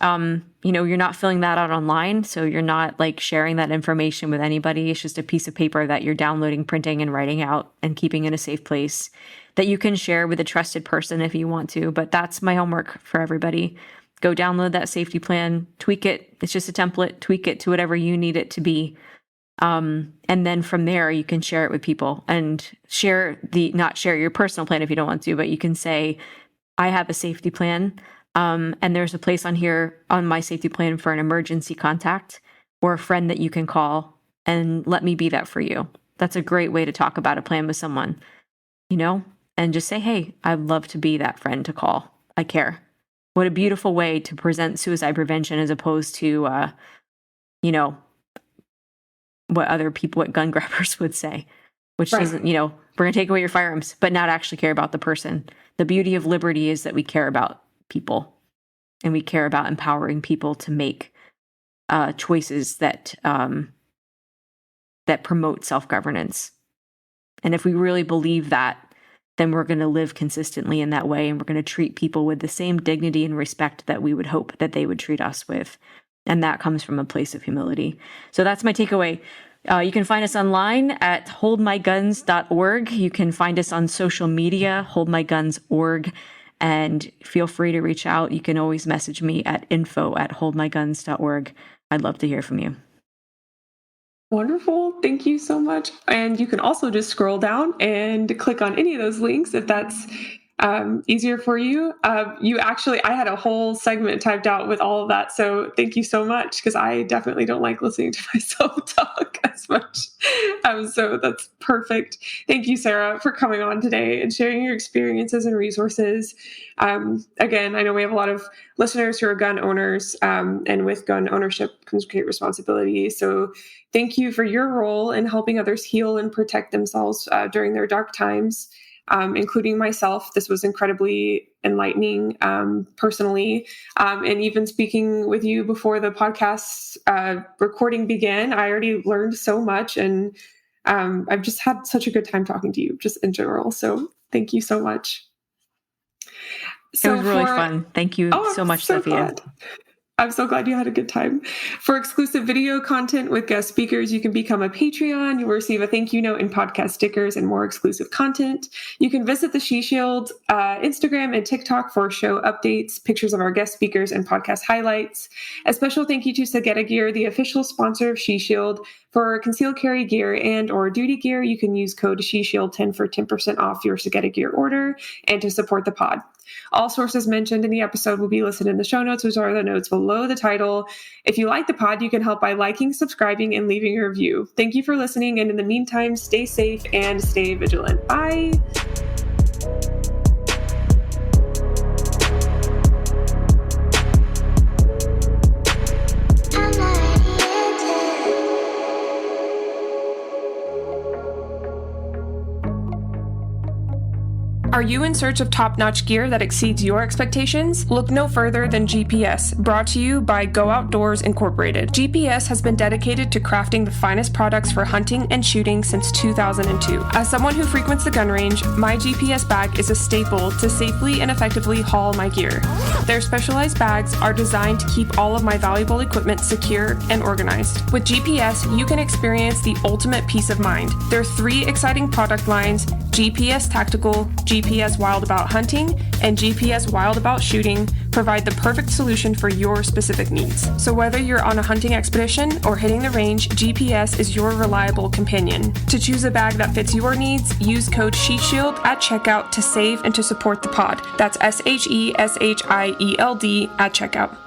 you're not filling that out online. So you're not like sharing that information with anybody. It's just a piece of paper that you're downloading, printing, and writing out and keeping in a safe place that you can share with a trusted person if you want to. But that's my homework for everybody. Go download that safety plan, tweak it. It's just a template, tweak it to whatever you need it to be. And then from there, you can share it with people and not share your personal plan if you don't want to, but you can say, I have a safety plan. And there's a place on here on my safety plan for an emergency contact or a friend that you can call, and let me be that for you. That's a great way to talk about a plan with someone, and just say, hey, I'd love to be that friend to call. I care. What a beautiful way to present suicide prevention as opposed to, what gun grabbers would say, which right. Doesn't, we're going to take away your firearms, but not actually care about the person. The beauty of liberty is that we care about people, and we care about empowering people to make choices that promote self-governance. And if we really believe that, then we're going to live consistently in that way, and we're going to treat people with the same dignity and respect that we would hope that they would treat us with. And that comes from a place of humility. So that's my takeaway. You can find us online at holdmyguns.org. You can find us on social media, holdmyguns.org. And feel free to reach out. You can always message me at info@holdmyguns.org. I'd love to hear from you. Wonderful. Thank you so much. And you can also just scroll down and click on any of those links if that's easier for you. I had a whole segment typed out with all of that. So thank you so much, because I definitely don't like listening to myself talk as much. So that's perfect. Thank you, Sarah, for coming on today and sharing your experiences and resources. Again, I know we have a lot of listeners who are gun owners, and with gun ownership comes great responsibility. So thank you for your role in helping others heal and protect themselves during their dark times. Including myself. This was incredibly enlightening personally. And even speaking with you before the podcast recording began, I already learned so much. And I've just had such a good time talking to you just in general. So thank you so much. So it was really fun. Thank you so much, Sophia. I'm so glad you had a good time. For exclusive video content with guest speakers, you can become a Patreon. You'll receive a thank you note and podcast stickers and more exclusive content. You can visit the She Shield Instagram and TikTok for show updates, pictures of our guest speakers, and podcast highlights. A special thank you to Sagetta Gear, the official sponsor of She Shield. For concealed carry gear and or duty gear, you can use code SheShield10 for 10% off your Sagetta Gear order and to support the pod. All sources mentioned in the episode will be listed in the show notes, which are the notes below the title. If you like the pod, you can help by liking, subscribing, and leaving a review. Thank you for listening, and in the meantime, stay safe and stay vigilant. Bye! Are you in search of top-notch gear that exceeds your expectations? Look no further than GPS, brought to you by Go Outdoors Incorporated. GPS has been dedicated to crafting the finest products for hunting and shooting since 2002. As someone who frequents the gun range, my GPS bag is a staple to safely and effectively haul my gear. Their specialized bags are designed to keep all of my valuable equipment secure and organized. With GPS, you can experience the ultimate peace of mind. There are 3 exciting product lines: GPS Tactical, GPS Wild About Hunting, and GPS Wild About Shooting provide the perfect solution for your specific needs. So whether you're on a hunting expedition or hitting the range, GPS is your reliable companion. To choose a bag that fits your needs, use code SheShield at checkout to save and to support the pod. That's SHESHIELD at checkout.